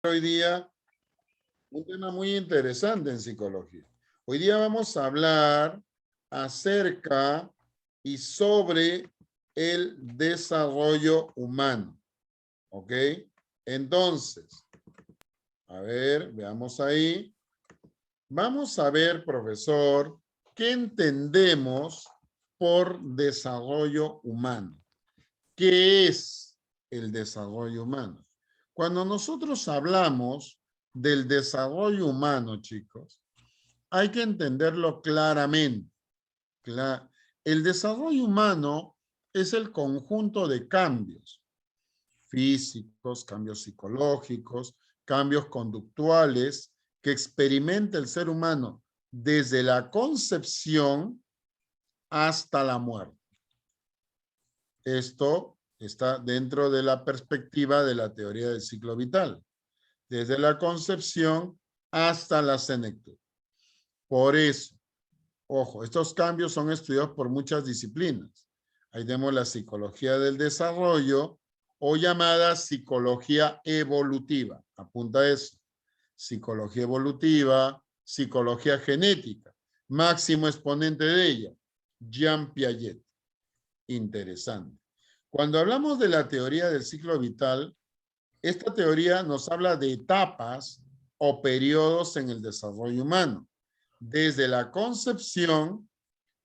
Hoy día un tema muy interesante en psicología. Hoy día vamos a hablar acerca y sobre el desarrollo humano. ¿Ok? Entonces, a ver, veamos ahí. Vamos a ver, profesor, ¿qué entendemos por desarrollo humano? ¿Qué es el desarrollo humano? Cuando nosotros hablamos del desarrollo humano, chicos, hay que entenderlo claramente. El desarrollo humano es el conjunto de cambios físicos, cambios psicológicos, cambios conductuales que experimenta el ser humano desde la concepción hasta la muerte. Esto está dentro de la perspectiva de la teoría del ciclo vital, desde la concepción hasta la senectud. Por eso, ojo, estos cambios son estudiados por muchas disciplinas. Ahí tenemos la psicología del desarrollo o llamada psicología evolutiva. Apunta eso. Psicología evolutiva, psicología genética. Máximo exponente de ella, Jean Piaget. Interesante. Cuando hablamos de la teoría del ciclo vital, esta teoría nos habla de etapas o periodos en el desarrollo humano, desde la concepción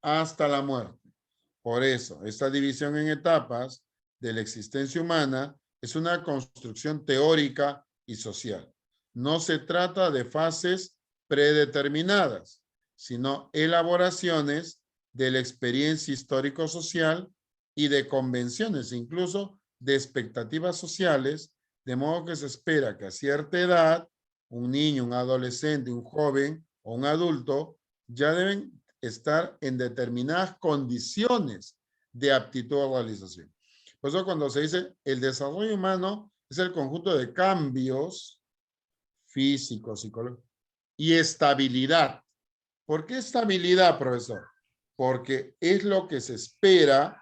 hasta la muerte. Por eso, esta división en etapas de la existencia humana es una construcción teórica y social. No se trata de fases predeterminadas, sino elaboraciones de la experiencia histórico-social y de convenciones, incluso de expectativas sociales, de modo que se espera que a cierta edad, un niño, un adolescente, un joven o un adulto ya deben estar en determinadas condiciones de aptitud a realización. Por eso cuando se dice el desarrollo humano es el conjunto de cambios físicos, psicológicos y estabilidad. ¿Por qué estabilidad, profesor? Porque es lo que se espera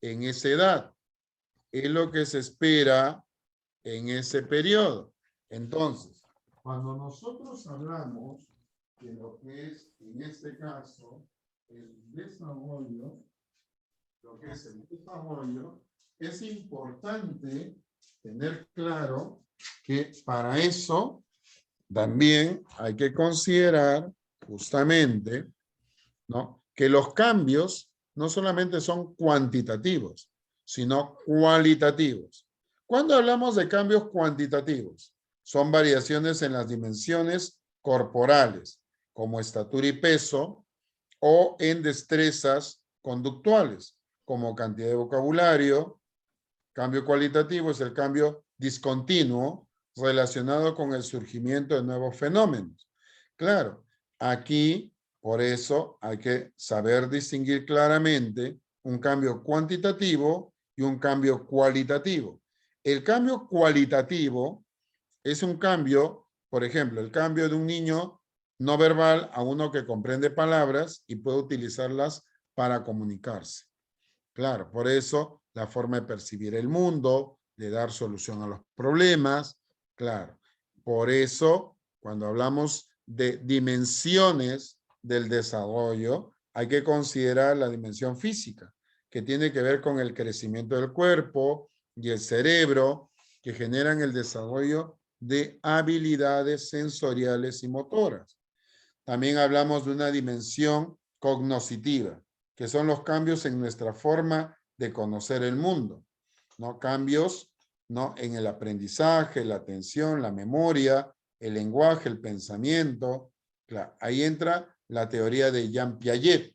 en esa edad, es lo que se espera en ese periodo. Entonces, cuando nosotros hablamos de lo que es, en este caso, el desarrollo, lo que es el desarrollo, es importante tener claro que para eso también hay que considerar justamente, ¿no?, que los cambios no solamente son cuantitativos, sino cualitativos. Cuando hablamos de cambios cuantitativos, son variaciones en las dimensiones corporales, como estatura y peso, o en destrezas conductuales, como cantidad de vocabulario. Cambio cualitativo es el cambio discontinuo relacionado con el surgimiento de nuevos fenómenos. Claro, aquí, por eso, hay que saber distinguir claramente un cambio cuantitativo y un cambio cualitativo. El cambio cualitativo es un cambio, por ejemplo, el cambio de un niño no verbal a uno que comprende palabras y puede utilizarlas para comunicarse. Claro, por eso la forma de percibir el mundo, de dar solución a los problemas, claro. Por eso, cuando hablamos de dimensiones del desarrollo, hay que considerar la dimensión física, que tiene que ver con el crecimiento del cuerpo y el cerebro, que generan el desarrollo de habilidades sensoriales y motoras. También hablamos de una dimensión cognoscitiva, que son los cambios en nuestra forma de conocer el mundo, ¿no? Cambios, ¿no?, en el aprendizaje, la atención, la memoria, el lenguaje, el pensamiento. Claro, ahí entra la teoría de Jean Piaget.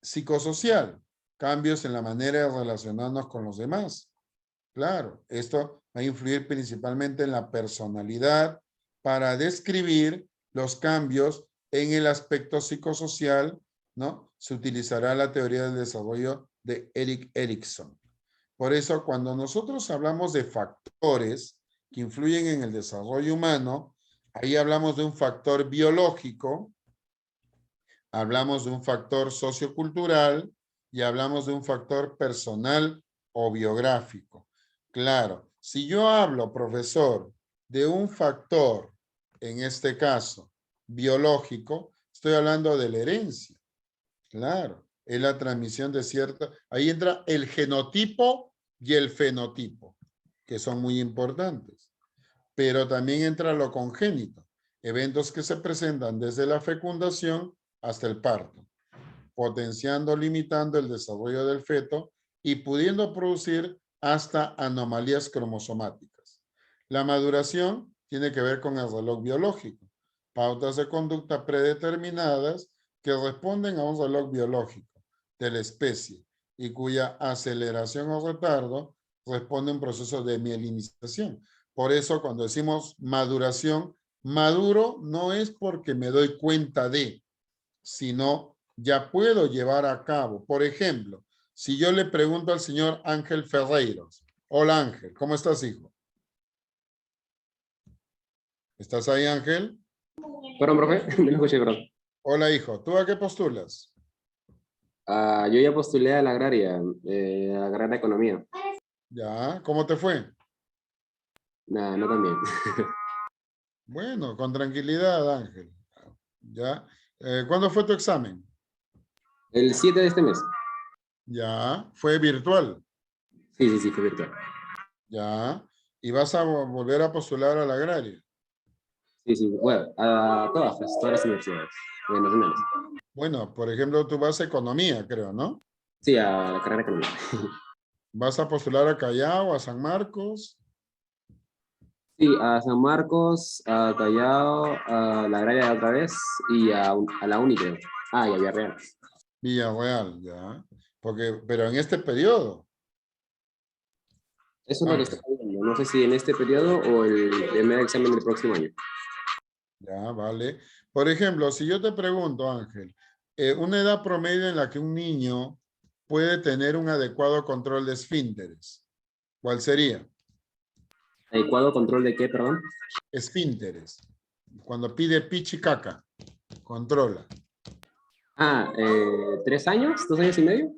Psicosocial, cambios en la manera de relacionarnos con los demás. Claro, esto va a influir principalmente en la personalidad para describir los cambios en el aspecto psicosocial, ¿no? Se utilizará la teoría del desarrollo de Erik Erikson. Por eso, cuando nosotros hablamos de factores que influyen en el desarrollo humano, ahí hablamos de un factor biológico, hablamos de un factor sociocultural y hablamos de un factor personal o biográfico. Claro, si yo hablo, profesor, de un factor, en este caso, biológico, estoy hablando de la herencia. Claro, es la transmisión de cierta... Ahí entra el genotipo y el fenotipo, que son muy importantes. Pero también entra lo congénito, eventos que se presentan desde la fecundación hasta el parto, potenciando, limitando el desarrollo del feto y pudiendo producir hasta anomalías cromosomáticas. La maduración tiene que ver con el reloj biológico, pautas de conducta predeterminadas que responden a un reloj biológico de la especie y cuya aceleración o retardo responde a un proceso de mielinización. Por eso cuando decimos maduración, maduro no es porque me doy cuenta de, sino ya puedo llevar a cabo. Por ejemplo, si yo le pregunto al señor Ángel Ferreiros, hola Ángel, ¿cómo estás, hijo? ¿Estás ahí, Ángel? Perdón, profe, no escuché, perdón. Hola, hijo, ¿tú a qué postulas? Yo ya postulé a la agraria economía. Ya, ¿cómo te fue? Nada, no tan bien. Bueno, con tranquilidad, Ángel. Ya, ¿cuándo fue tu examen? El 7 de este mes. Ya, fue virtual. Sí, sí, sí, fue virtual. Ya, y vas a volver a postular a la agraria. Sí, sí, bueno, a todas las universidades nacionales. Bueno, por ejemplo, tú vas a economía, creo, ¿no? Sí, a la carrera de economía. ¿Vas a postular a Callao, a San Marcos? Sí, a San Marcos, a Callao, a la agraria otra vez y a la UNI, creo. Ah, y a Villarreal. Villarreal, ya. Porque, pero en este periodo, Eso es lo que estoy Ángel, viendo. No sé si en este periodo o el primer examen del próximo año. ya, vale. Por ejemplo, si yo te pregunto, Ángel, una edad promedio en la que un niño puede tener un adecuado control de esfínteres, ¿cuál sería? ¿Adecuado control de qué, perdón? Esfínteres. Cuando pide pichi caca, controla. Ah, 3 años, 2 años y medio.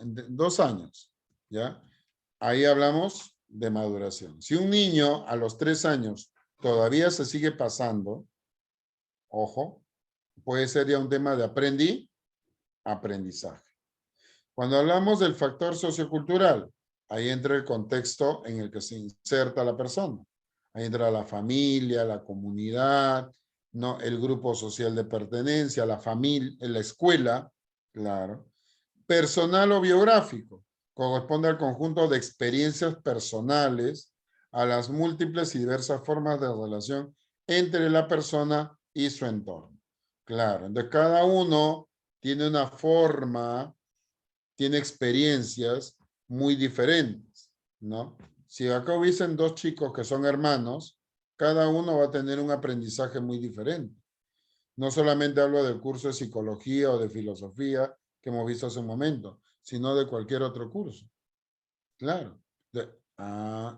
2 años, ¿ya? Ahí hablamos de maduración. Si un niño a los 3 años todavía se sigue pasando, ojo, puede ser ya un tema de aprendizaje. Cuando hablamos del factor sociocultural, ahí entra el contexto en el que se inserta la persona. Ahí entra la familia, la comunidad, ¿no? El grupo social de pertenencia, la familia, la escuela, claro. Personal o biográfico, corresponde al conjunto de experiencias personales, a las múltiples y diversas formas de relación entre la persona y su entorno. Claro, entonces cada uno tiene una forma, tiene experiencias muy diferentes, ¿no? Si acá hubiesen dos chicos que son hermanos, cada uno va a tener un aprendizaje muy diferente. No solamente hablo del curso de psicología o de filosofía que hemos visto hace un momento, sino de cualquier otro curso. Claro.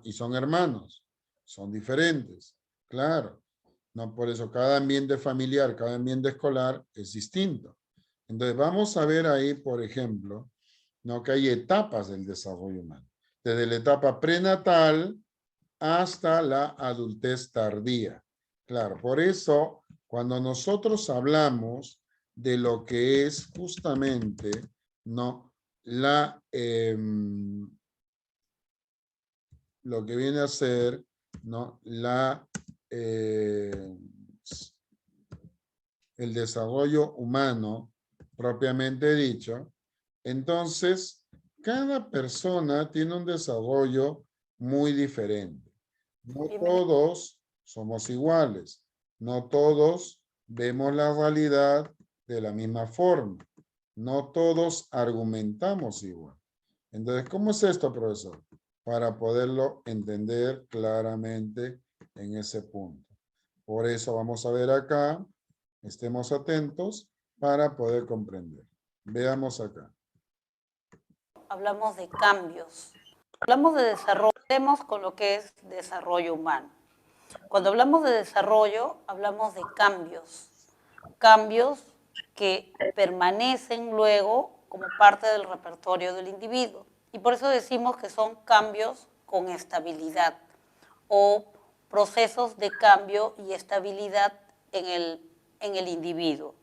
Y son hermanos, son diferentes. Claro. No, por eso cada ambiente familiar, cada ambiente escolar es distinto. Entonces vamos a ver ahí, por ejemplo, ¿no? Que hay etapas del desarrollo humano. Desde la etapa prenatal hasta la adultez tardía. Claro, por eso cuando nosotros hablamos de lo que es justamente, ¿no? Lo que viene a ser, ¿no? Eh, el desarrollo humano propiamente dicho, entonces cada persona tiene un desarrollo muy diferente. No Bienvenido. todos somos iguales, no todos vemos la realidad de la misma forma, no todos argumentamos igual. Entonces, ¿cómo es esto, profesor? Para poderlo entender claramente en ese punto. Por eso vamos a ver acá, estemos atentos para poder comprender. Veamos acá. Hablamos de cambios. Hablamos de desarrollo, vemos con lo que es desarrollo humano. Cuando hablamos de desarrollo, hablamos de cambios. Cambios que permanecen luego como parte del repertorio del individuo. Y por eso decimos que son cambios con estabilidad o procesos de cambio y estabilidad en el individuo.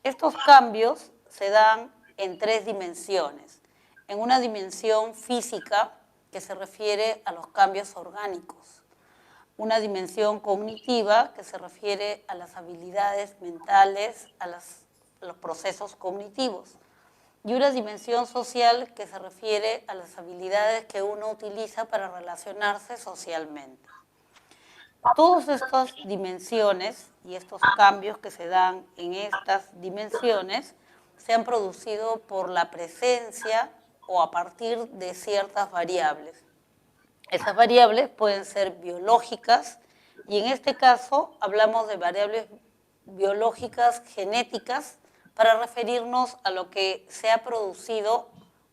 Estos cambios se dan en 3 dimensiones. En una dimensión física, que se refiere a los cambios orgánicos. Una dimensión cognitiva, que se refiere a las habilidades mentales, a los procesos cognitivos. Y una dimensión social, que se refiere a las habilidades que uno utiliza para relacionarse socialmente. Todas estas dimensiones y estos cambios que se dan en estas dimensiones se han producido por la presencia o a partir de ciertas variables. Esas variables pueden ser biológicas y en este caso hablamos de variables biológicas genéticas para referirnos a lo que se ha producido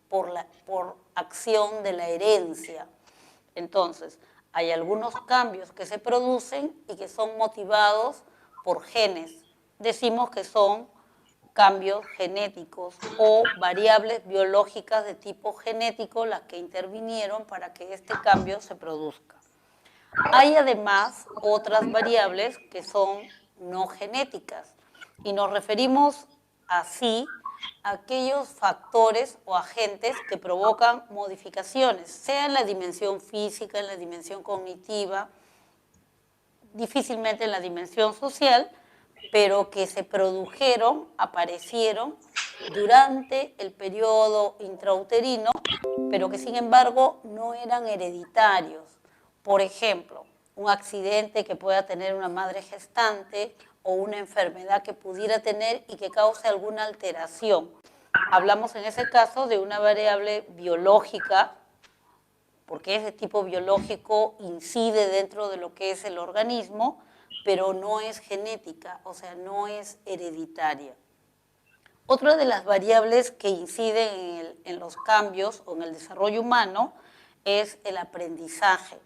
por acción de la herencia. Entonces, hay algunos cambios que se producen y que son motivados por genes. Decimos que son cambios genéticos o variables biológicas de tipo genético las que intervinieron para que este cambio se produzca. Hay además otras variables que son no genéticas y nos referimos así a aquellos factores o agentes que provocan modificaciones, sea en la dimensión física, en la dimensión cognitiva, difícilmente en la dimensión social, pero que se produjeron, aparecieron durante el periodo intrauterino, pero que sin embargo no eran hereditarios. Por ejemplo, un accidente que pueda tener una madre gestante o una enfermedad que pudiera tener y que cause alguna alteración. Hablamos en ese caso de una variable biológica, porque ese tipo biológico incide dentro de lo que es el organismo, pero no es genética, o sea, no es hereditaria. Otra de las variables que inciden en los cambios o en el desarrollo humano es el aprendizaje,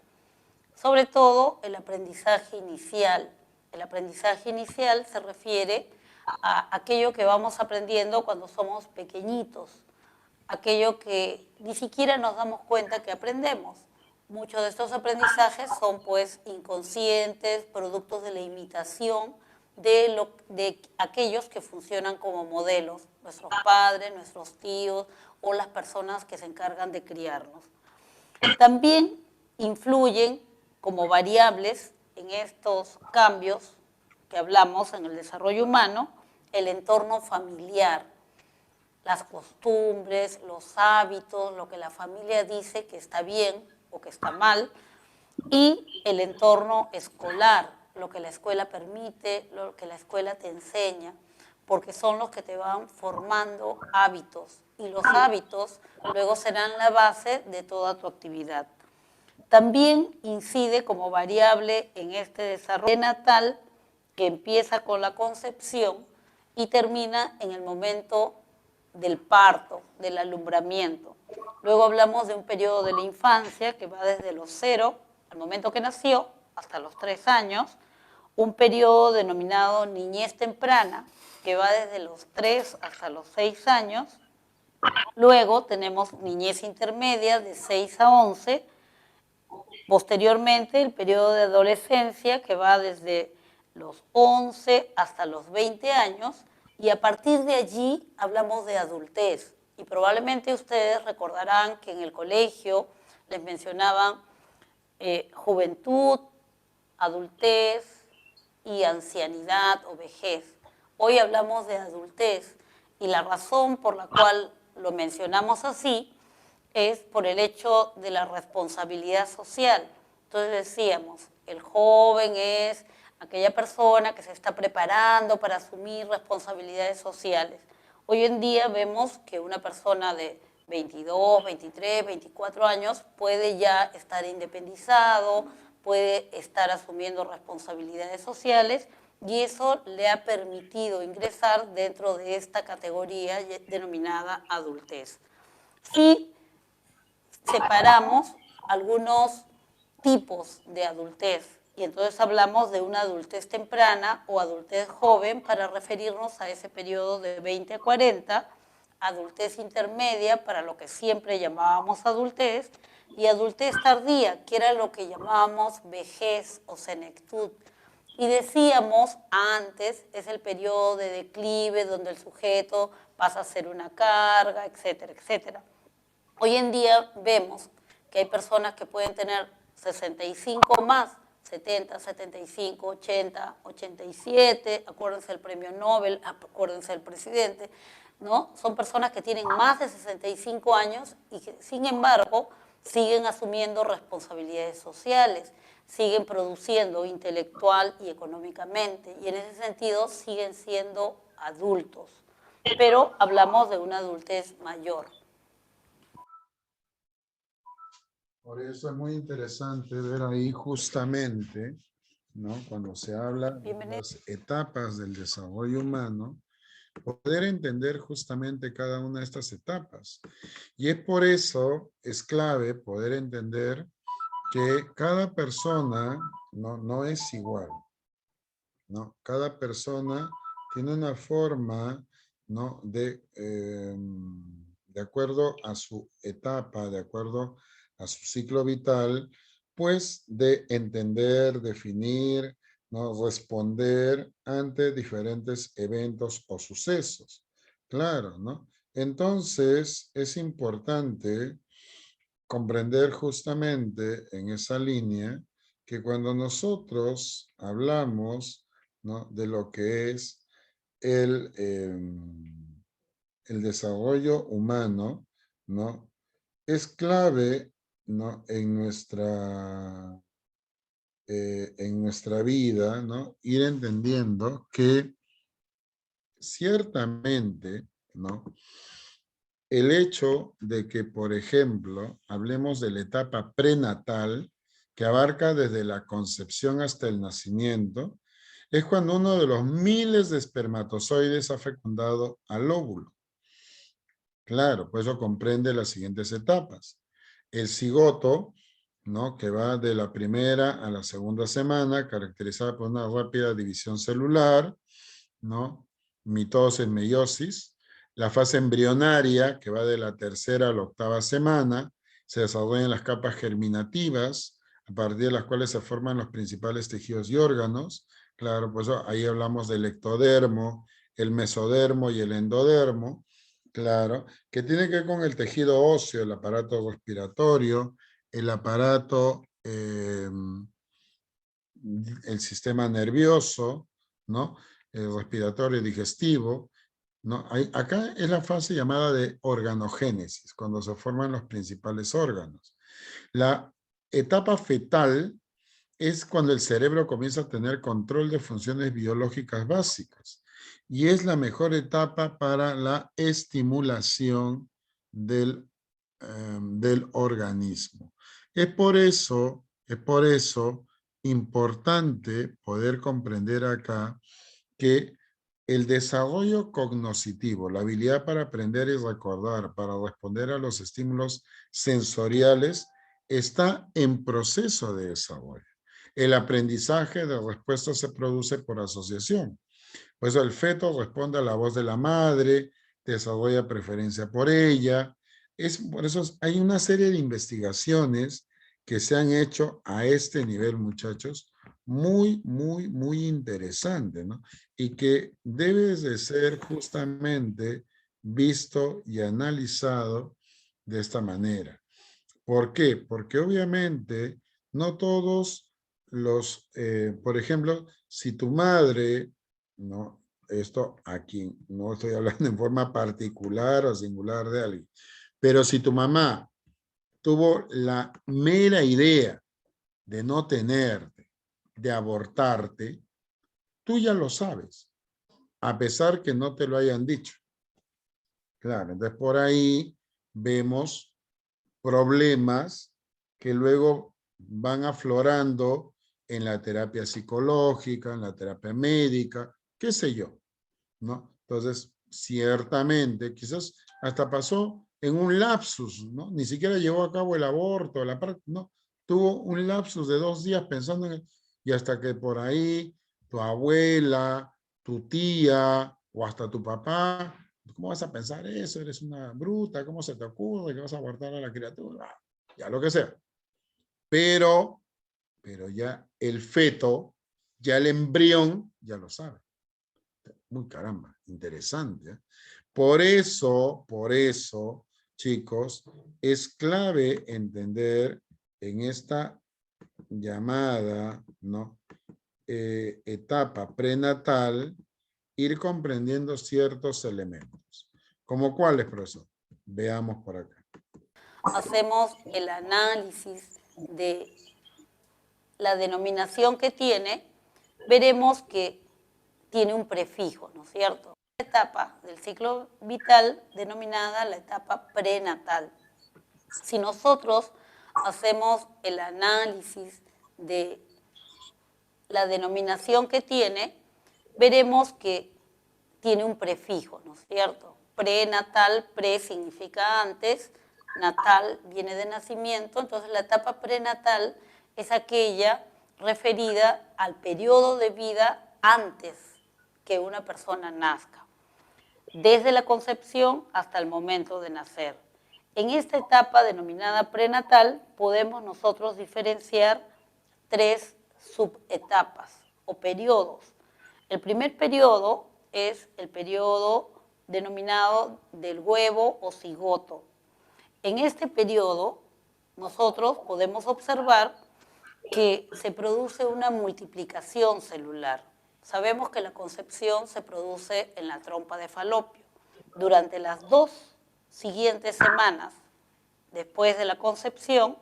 sobre todo el aprendizaje inicial. El aprendizaje inicial se refiere a aquello que vamos aprendiendo cuando somos pequeñitos, aquello que ni siquiera nos damos cuenta que aprendemos. Muchos de estos aprendizajes son pues inconscientes, productos de la imitación de aquellos que funcionan como modelos, nuestros padres, nuestros tíos o las personas que se encargan de criarnos. También influyen como variables en estos cambios que hablamos en el desarrollo humano, el entorno familiar, las costumbres, los hábitos, lo que la familia dice que está bien o que está mal, y el entorno escolar, lo que la escuela permite, lo que la escuela te enseña, porque son los que te van formando hábitos, y los hábitos luego serán la base de toda tu actividad. También incide como variable en este desarrollo natal que empieza con la concepción y termina en el momento del parto, del alumbramiento. Luego hablamos de un periodo de la infancia que va desde los 0, al momento que nació, hasta los 3 años, un periodo denominado niñez temprana, que va desde los 3 hasta los 6 años. Luego tenemos niñez intermedia de 6 a 11, posteriormente el periodo de adolescencia, que va desde los 11 hasta los 20 años, y a partir de allí hablamos de adultez. Y probablemente ustedes recordarán que en el colegio les mencionaban juventud, adultez y ancianidad o vejez. Hoy hablamos de adultez y la razón por la cual lo mencionamos así es por el hecho de la responsabilidad social. Entonces decíamos, el joven es aquella persona que se está preparando para asumir responsabilidades sociales. Hoy en día vemos que una persona de 22, 23, 24 años puede ya estar independizado, puede estar asumiendo responsabilidades sociales y eso le ha permitido ingresar dentro de esta categoría denominada adultez. Sí, separamos algunos tipos de adultez y entonces hablamos de una adultez temprana o adultez joven para referirnos a ese periodo de 20 a 40, adultez intermedia para lo que siempre llamábamos adultez y adultez tardía, que era lo que llamábamos vejez o senectud. Y decíamos antes, es el periodo de declive donde el sujeto pasa a ser una carga, etcétera, etcétera. Hoy en día vemos que hay personas que pueden tener 65 más, 70, 75, 80, 87, acuérdense del premio Nobel, acuérdense del presidente, ¿no? Son personas que tienen más de 65 años y que, sin embargo, siguen asumiendo responsabilidades sociales, siguen produciendo intelectual y económicamente, y en ese sentido siguen siendo adultos. Pero hablamos de una adultez mayor. Por eso es muy interesante ver ahí justamente, ¿no? Cuando se habla de las etapas del desarrollo humano, poder entender justamente cada una de estas etapas. Y es por eso, es clave poder entender que cada persona no es igual, ¿no? Cada persona tiene una forma, ¿no? De acuerdo a su etapa, de acuerdo a su ciclo vital, pues de entender, definir, ¿no? Responder ante diferentes eventos o sucesos. Claro, ¿no? Entonces, es importante comprender justamente en esa línea que cuando nosotros hablamos, ¿no? De lo que es el, el desarrollo humano, ¿no? Es clave, ¿no? En nuestra vida, ¿no? Ir entendiendo que ciertamente, ¿no? El hecho de que, por ejemplo, hablemos de la etapa prenatal, que abarca desde la concepción hasta el nacimiento, es cuando uno de los miles de espermatozoides ha fecundado al óvulo. Claro, pues eso comprende las siguientes etapas. El cigoto, ¿no? Que va de la primera a la segunda semana, caracterizada por una rápida división celular, ¿no? Mitosis, meiosis. La fase embrionaria, que va de la tercera a la octava semana, se desarrollan las capas germinativas, a partir de las cuales se forman los principales tejidos y órganos. Claro, pues ahí hablamos del ectodermo, el mesodermo y el endodermo. Claro, que tiene que ver con el tejido óseo, el aparato respiratorio, el aparato, el sistema nervioso, ¿no? El respiratorio y digestivo, ¿no? Acá es la fase llamada de organogénesis, cuando se forman los principales órganos. La etapa fetal es cuando el cerebro comienza a tener control de funciones biológicas básicas y es la mejor etapa para la estimulación del organismo. Es por eso importante poder comprender acá que el desarrollo cognoscitivo, la habilidad para aprender y recordar, para responder a los estímulos sensoriales, está en proceso de desarrollo. El aprendizaje de respuestas se produce por asociación. Por eso el feto responde a la voz de la madre, desarrolla preferencia por ella. Por eso hay una serie de investigaciones que se han hecho a este nivel, muchachos, muy interesante, ¿no? Y que debe de ser justamente visto y analizado de esta manera. ¿Por qué? Porque obviamente no todos por ejemplo, si tu madre, ¿no? Esto aquí no estoy hablando en forma particular o singular de alguien, pero si tu mamá tuvo la mera idea de no tenerte, de abortarte, tú ya lo sabes, a pesar que no te lo hayan dicho. Claro, entonces por ahí vemos problemas que luego van aflorando en la terapia psicológica, en la terapia médica, qué sé yo, ¿no? Entonces, ciertamente, quizás hasta pasó en un lapsus, ¿no? Ni siquiera llevó a cabo el aborto, no, tuvo un lapsus de 2 días pensando y hasta que por ahí tu abuela, tu tía o hasta tu papá, ¿cómo vas a pensar eso? Eres una bruta, ¿cómo se te ocurre que vas a abortar a la criatura? ya lo que sea. Pero ya el feto, ya el embrión, ya lo sabe. Muy caramba, interesante, ¿eh? Por eso, chicos, es clave entender en esta llamada, ¿no? Etapa prenatal, ir comprendiendo ciertos elementos. ¿Como cuáles, profesor? Veamos por acá. Hacemos el análisis de la denominación que tiene, veremos que tiene un prefijo, ¿no es cierto? Etapa del ciclo vital denominada la etapa prenatal. Si nosotros hacemos el análisis de la denominación que tiene, veremos que tiene un prefijo, ¿no es cierto? Prenatal, pre significa antes, natal viene de nacimiento, entonces la etapa prenatal es aquella referida al periodo de vida antes que una persona nazca, desde la concepción hasta el momento de nacer. En esta etapa denominada prenatal podemos nosotros diferenciar 3 subetapas o periodos. El primer periodo es el periodo denominado del huevo o cigoto. En este periodo nosotros podemos observar que se produce una multiplicación celular. Sabemos que la concepción se produce en la trompa de Falopio. Durante las 2 siguientes semanas después de la concepción,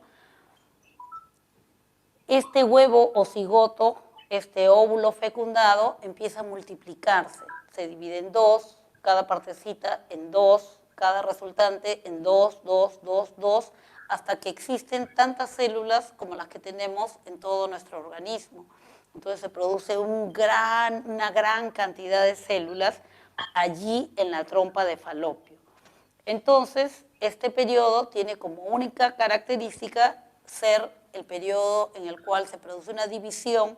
este huevo o cigoto, este óvulo fecundado, empieza a multiplicarse. Se divide en 2, cada partecita en 2, cada resultante en 2, 2, 2, 2, hasta que existen tantas células como las que tenemos en todo nuestro organismo. Entonces se produce una gran cantidad de células allí en la trompa de Falopio. Entonces, este periodo tiene como única característica ser el periodo en el cual se produce una división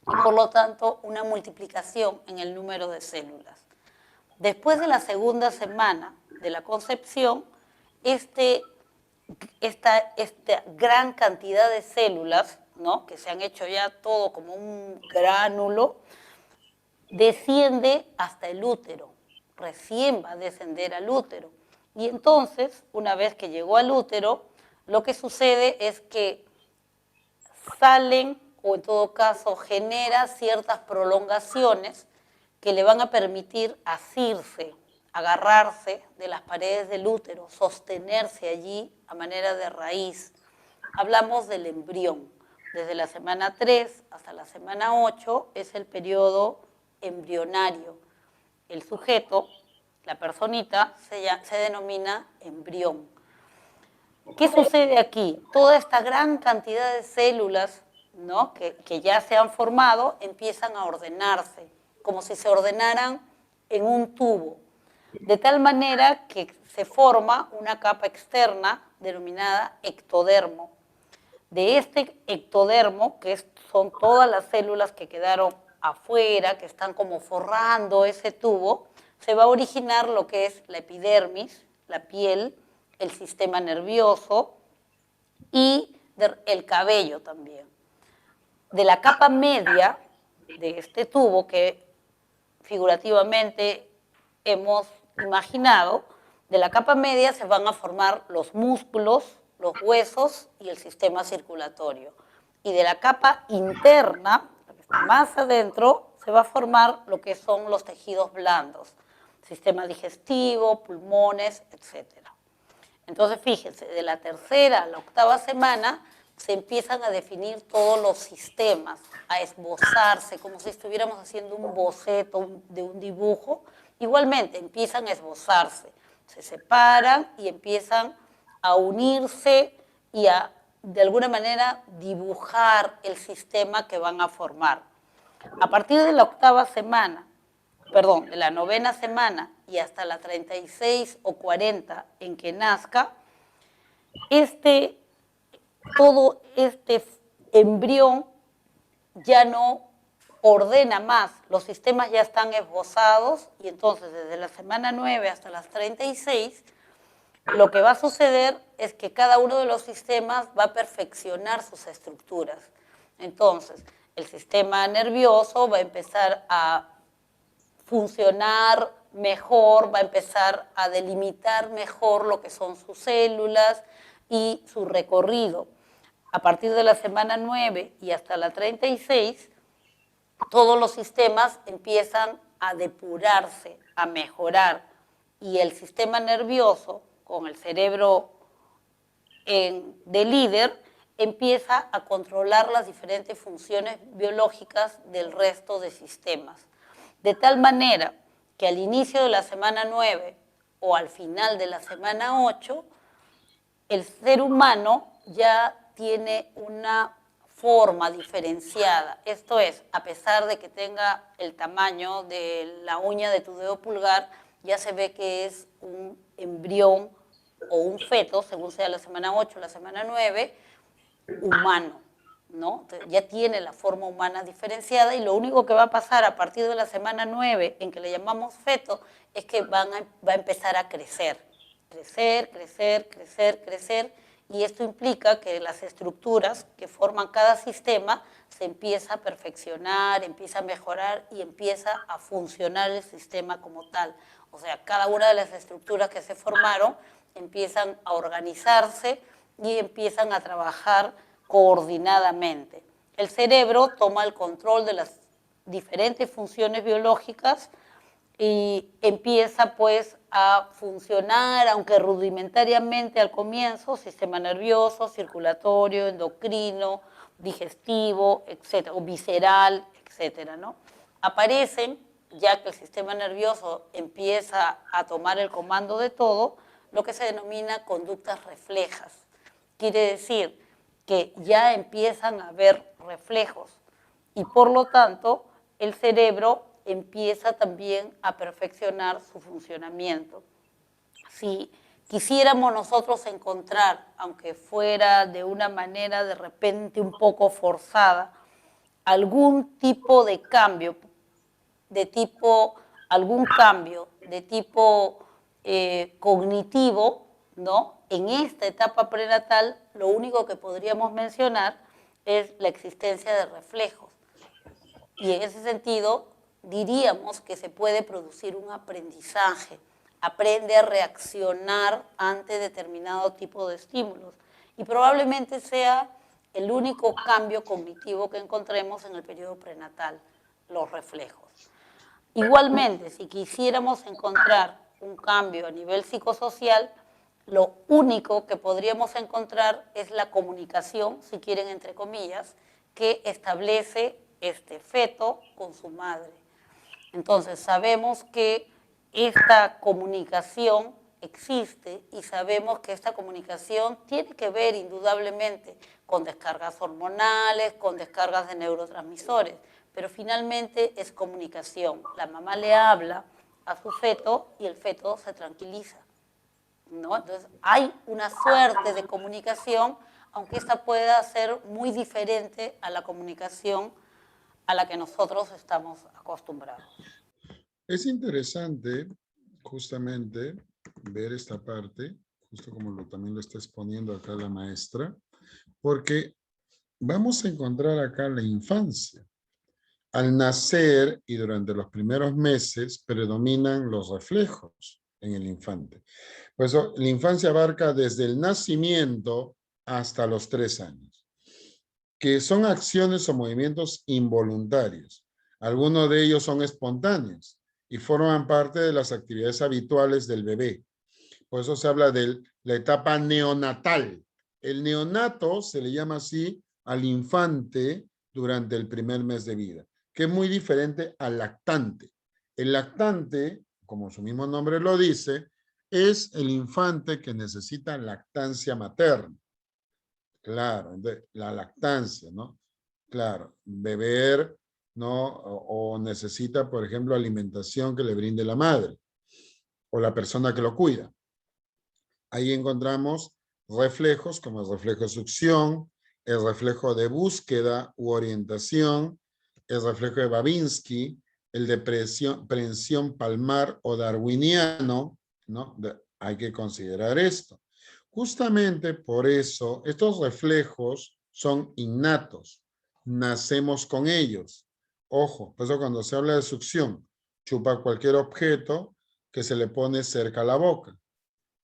y por lo tanto una multiplicación en el número de células. Después de la segunda semana de la concepción, esta gran cantidad de células, ¿no?, que se han hecho ya todo como un gránulo, desciende hasta el útero, recién va a descender al útero. Y entonces, una vez que llegó al útero, lo que sucede es que salen, o en todo caso genera ciertas prolongaciones que le van a permitir asirse, agarrarse de las paredes del útero, sostenerse allí a manera de raíz. Hablamos del embrión. Desde la semana 3 hasta la semana 8 es el periodo embrionario. El sujeto, la personita, se denomina embrión. ¿Qué sucede aquí? Toda esta gran cantidad de células, ¿no?, que ya se han formado, empiezan a ordenarse, como si se ordenaran en un tubo, de tal manera que se forma una capa externa denominada ectodermo. De este ectodermo, que son todas las células que quedaron afuera, que están como forrando ese tubo, se va a originar lo que es la epidermis, la piel, el sistema nervioso y el cabello también. De la capa media de este tubo que figurativamente hemos imaginado, de la capa media se van a formar los músculos, los huesos y el sistema circulatorio. Y de la capa interna, más adentro, se va a formar lo que son los tejidos blandos, sistema digestivo, pulmones, etc. Entonces, fíjense, de la tercera a la octava semana se empiezan a definir todos los sistemas, a esbozarse, como si estuviéramos haciendo un boceto de un dibujo. Igualmente, empiezan a esbozarse, se separan y empiezan a unirse y a, de alguna manera, dibujar el sistema que van a formar. A partir de la octava semana, de la novena semana y hasta la 36 o 40 en que nazca, todo este embrión ya no ordena más, los sistemas ya están esbozados y entonces desde la semana 9 hasta las 36 lo que va a suceder es que cada uno de los sistemas va a perfeccionar sus estructuras. Entonces, el sistema nervioso va a empezar a funcionar mejor, va a empezar a delimitar mejor lo que son sus células y su recorrido. A partir de la semana 9 y hasta la 36, todos los sistemas empiezan a depurarse, a mejorar, y el sistema nervioso, con el cerebro de líder, empieza a controlar las diferentes funciones biológicas del resto de sistemas. De tal manera que al inicio de la semana 9 o al final de la semana 8, el ser humano ya tiene una forma diferenciada. Esto es, a pesar de que tenga el tamaño de la uña de tu dedo pulgar, ya se ve que es un embrión o un feto, según sea la semana 8 o la semana 9, humano, ¿no? Entonces, ya tiene la forma humana diferenciada, y lo único que va a pasar a partir de la semana 9, en que le llamamos feto, es que va a empezar a crecer, y esto implica que las estructuras que forman cada sistema se empieza a perfeccionar, empieza a mejorar y empieza a funcionar el sistema como tal. O sea, cada una de las estructuras que se formaron empiezan a organizarse y empiezan a trabajar coordinadamente. El cerebro toma el control de las diferentes funciones biológicas y empieza pues a funcionar, aunque rudimentariamente al comienzo, sistema nervioso, circulatorio, endocrino, digestivo, etcétera, o visceral, etcétera, ¿no? Aparecen, ya que el sistema nervioso empieza a tomar el comando de todo, lo que se denomina conductas reflejas. Quiere decir que ya empiezan a haber reflejos y por lo tanto el cerebro empieza también a perfeccionar su funcionamiento. Si quisiéramos nosotros encontrar, aunque fuera de una manera de repente un poco forzada, algún tipo de cambio, algún cambio de tipo cognitivo, ¿no? En esta etapa prenatal, lo único que podríamos mencionar es la existencia de reflejos. Y en ese sentido, diríamos que se puede producir un aprendizaje. Aprende a reaccionar ante determinado tipo de estímulos. Y probablemente sea el único cambio cognitivo que encontremos en el periodo prenatal, los reflejos. Igualmente, si quisiéramos encontrar un cambio a nivel psicosocial, lo único que podríamos encontrar es la comunicación, si quieren entre comillas, que establece este feto con su madre. Entonces sabemos que esta comunicación existe y sabemos que esta comunicación tiene que ver indudablemente con descargas hormonales, con descargas de neurotransmisores, pero finalmente es comunicación. La mamá le habla a su feto y el feto se tranquiliza, ¿no? Entonces hay una suerte de comunicación, aunque esta pueda ser muy diferente a la comunicación a la que nosotros estamos acostumbrados. Es interesante justamente ver esta parte, justo como también lo está exponiendo acá la maestra, porque vamos a encontrar acá la infancia. Al nacer y durante los primeros meses predominan los reflejos en el infante. Por eso la infancia abarca desde el nacimiento hasta los 3 años, que son acciones o movimientos involuntarios. Algunos de ellos son espontáneos y forman parte de las actividades habituales del bebé. Por eso se habla de la etapa neonatal. El neonato se le llama así al infante durante el primer mes de vida, que es muy diferente al lactante. El lactante, como su mismo nombre lo dice, es el infante que necesita lactancia materna. Claro, la lactancia, ¿no? Claro, beber, ¿no? O necesita, por ejemplo, alimentación que le brinde la madre o la persona que lo cuida. Ahí encontramos reflejos como el reflejo de succión, el reflejo de búsqueda u orientación, el reflejo de Babinski, el de prensión palmar o darwiniano, ¿no? hay que considerar esto. Justamente por eso, estos reflejos son innatos. Nacemos con ellos. Ojo, por eso cuando se habla de succión, chupa cualquier objeto que se le pone cerca a la boca.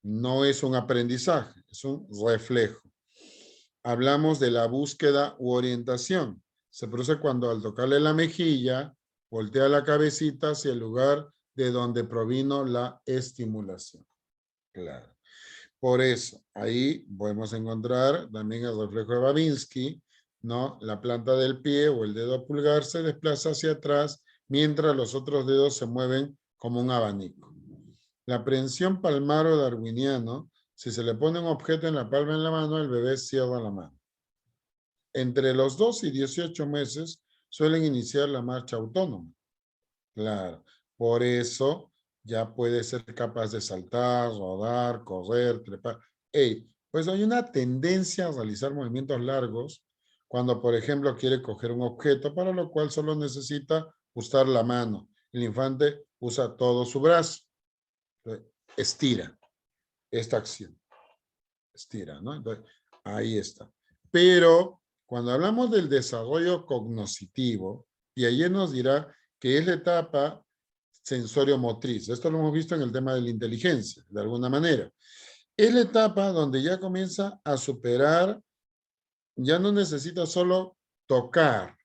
No es un aprendizaje, es un reflejo. Hablamos de la búsqueda u orientación. Se produce cuando al tocarle la mejilla, voltea la cabecita hacia el lugar de donde provino la estimulación. Claro. Por eso, ahí podemos encontrar también el reflejo de Babinski, ¿no? La planta del pie o el dedo pulgar se desplaza hacia atrás mientras los otros dedos se mueven como un abanico. La aprehensión palmar o darwiniano, si se le pone un objeto en la palma de la mano, el bebé cierra la mano. Entre los 2 y 18 meses suelen iniciar la marcha autónoma. Claro, por eso ya puede ser capaz de saltar, rodar, correr, trepar. Pues hay una tendencia a realizar movimientos largos cuando, por ejemplo, quiere coger un objeto, para lo cual solo necesita usar la mano. El infante usa todo su brazo. Estira esta acción. Estira, ¿no? Entonces, ahí está. Pero cuando hablamos del desarrollo cognoscitivo, y ayer nos dirá que es la etapa sensorio-motriz. Esto lo hemos visto en el tema de la inteligencia, de alguna manera. Es la etapa donde ya comienza a superar, ya no necesita solo tocar,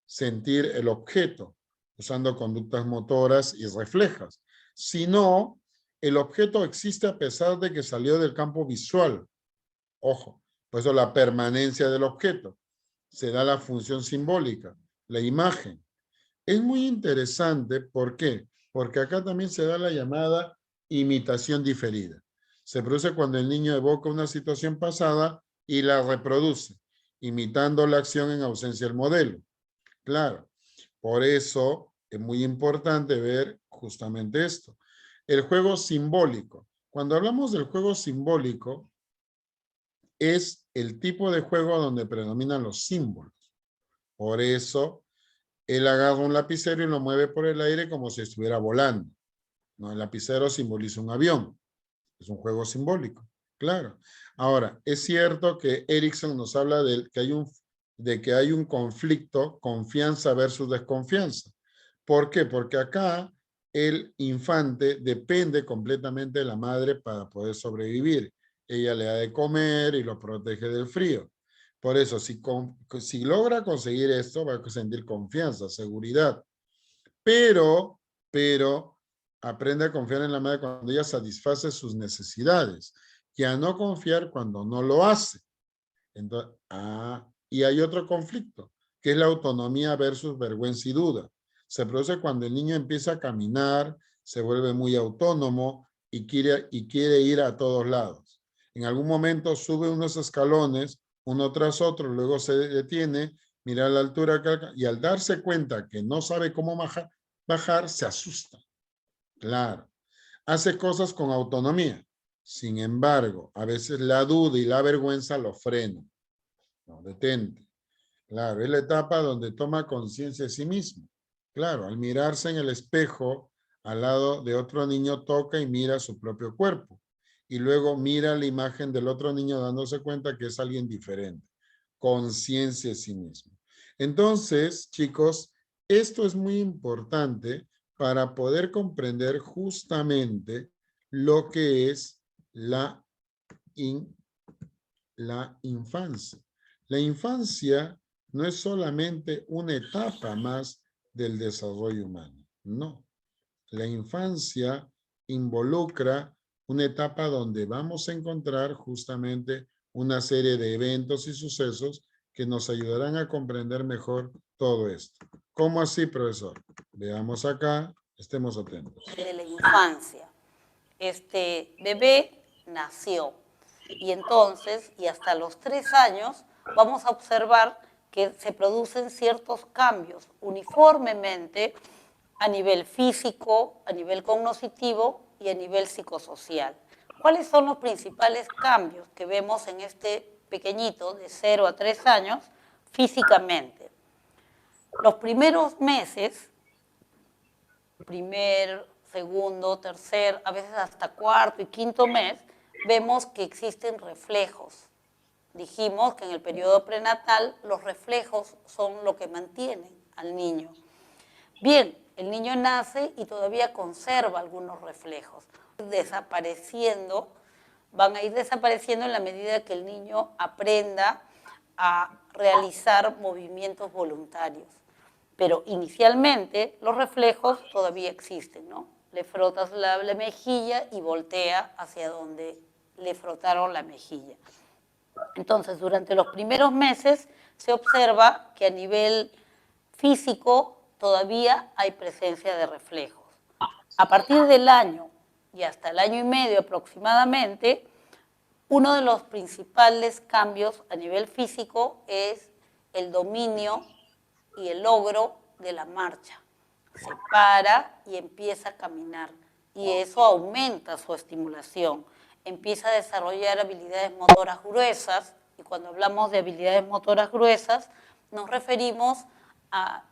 sentir el objeto, usando conductas motoras y reflejas, sino el objeto existe a pesar de que salió del campo visual. Ojo, por eso la permanencia del objeto. Se da la función simbólica, la imagen. Es muy interesante, ¿por qué? Porque acá también se da la llamada imitación diferida. Se produce cuando el niño evoca una situación pasada y la reproduce, imitando la acción en ausencia del modelo. Claro, por eso es muy importante ver justamente esto. El juego simbólico. Cuando hablamos del juego simbólico, es el tipo de juego donde predominan los símbolos. Por eso, él agarra un lapicero y lo mueve por el aire como si estuviera volando. ¿No? El lapicero simboliza un avión. Es un juego simbólico, claro. Ahora, es cierto que Erickson nos habla de que hay un conflicto, confianza versus desconfianza. ¿Por qué? Porque acá el infante depende completamente de la madre para poder sobrevivir. Ella le da de comer y lo protege del frío. Por eso, si logra conseguir esto, va a sentir confianza, seguridad. Pero aprende a confiar en la madre cuando ella satisface sus necesidades y a no confiar cuando no lo hace. Entonces, y hay otro conflicto, que es la autonomía versus vergüenza y duda. Se produce cuando el niño empieza a caminar, se vuelve muy autónomo y quiere ir a todos lados. En algún momento sube unos escalones, uno tras otro, luego se detiene, mira la altura y al darse cuenta que no sabe cómo bajar, se asusta. Claro. Hace cosas con autonomía. Sin embargo, a veces la duda y la vergüenza lo frenan. No, detente. Claro, es la etapa donde toma conciencia de sí mismo. Claro, al mirarse en el espejo, al lado de otro niño, toca y mira su propio cuerpo. Y luego mira la imagen del otro niño dándose cuenta que es alguien diferente. Conciencia de sí mismo. Entonces, chicos, esto es muy importante para poder comprender justamente lo que es la infancia. La infancia no es solamente una etapa más del desarrollo humano, no. La infancia involucra una etapa donde vamos a encontrar justamente una serie de eventos y sucesos que nos ayudarán a comprender mejor todo esto. ¿Cómo así, profesor? Veamos acá, estemos atentos. De la infancia. Este bebé nació y entonces, y hasta los 3 años, vamos a observar que se producen ciertos cambios uniformemente a nivel físico, a nivel cognitivo y a nivel psicosocial. ¿Cuáles son los principales cambios que vemos en este pequeñito de 0 a 3 años físicamente? Los primeros meses, primer segundo, tercer, a veces hasta cuarto y quinto mes, vemos que existen reflejos. Dijimos que en el periodo prenatal los reflejos son lo que mantienen al niño. Bien, el niño nace y todavía conserva algunos reflejos, desapareciendo, van a ir desapareciendo en la medida que el niño aprenda a realizar movimientos voluntarios. Pero inicialmente los reflejos todavía existen, ¿no? Le frotas la mejilla y voltea hacia donde le frotaron la mejilla. Entonces, durante los primeros meses se observa que a nivel físico todavía hay presencia de reflejos. A partir del año y hasta el año y medio aproximadamente, uno de los principales cambios a nivel físico es el dominio y el logro de la marcha. Se para y empieza a caminar y eso aumenta su estimulación. Empieza a desarrollar habilidades motoras gruesas y cuando hablamos de habilidades motoras gruesas nos referimos a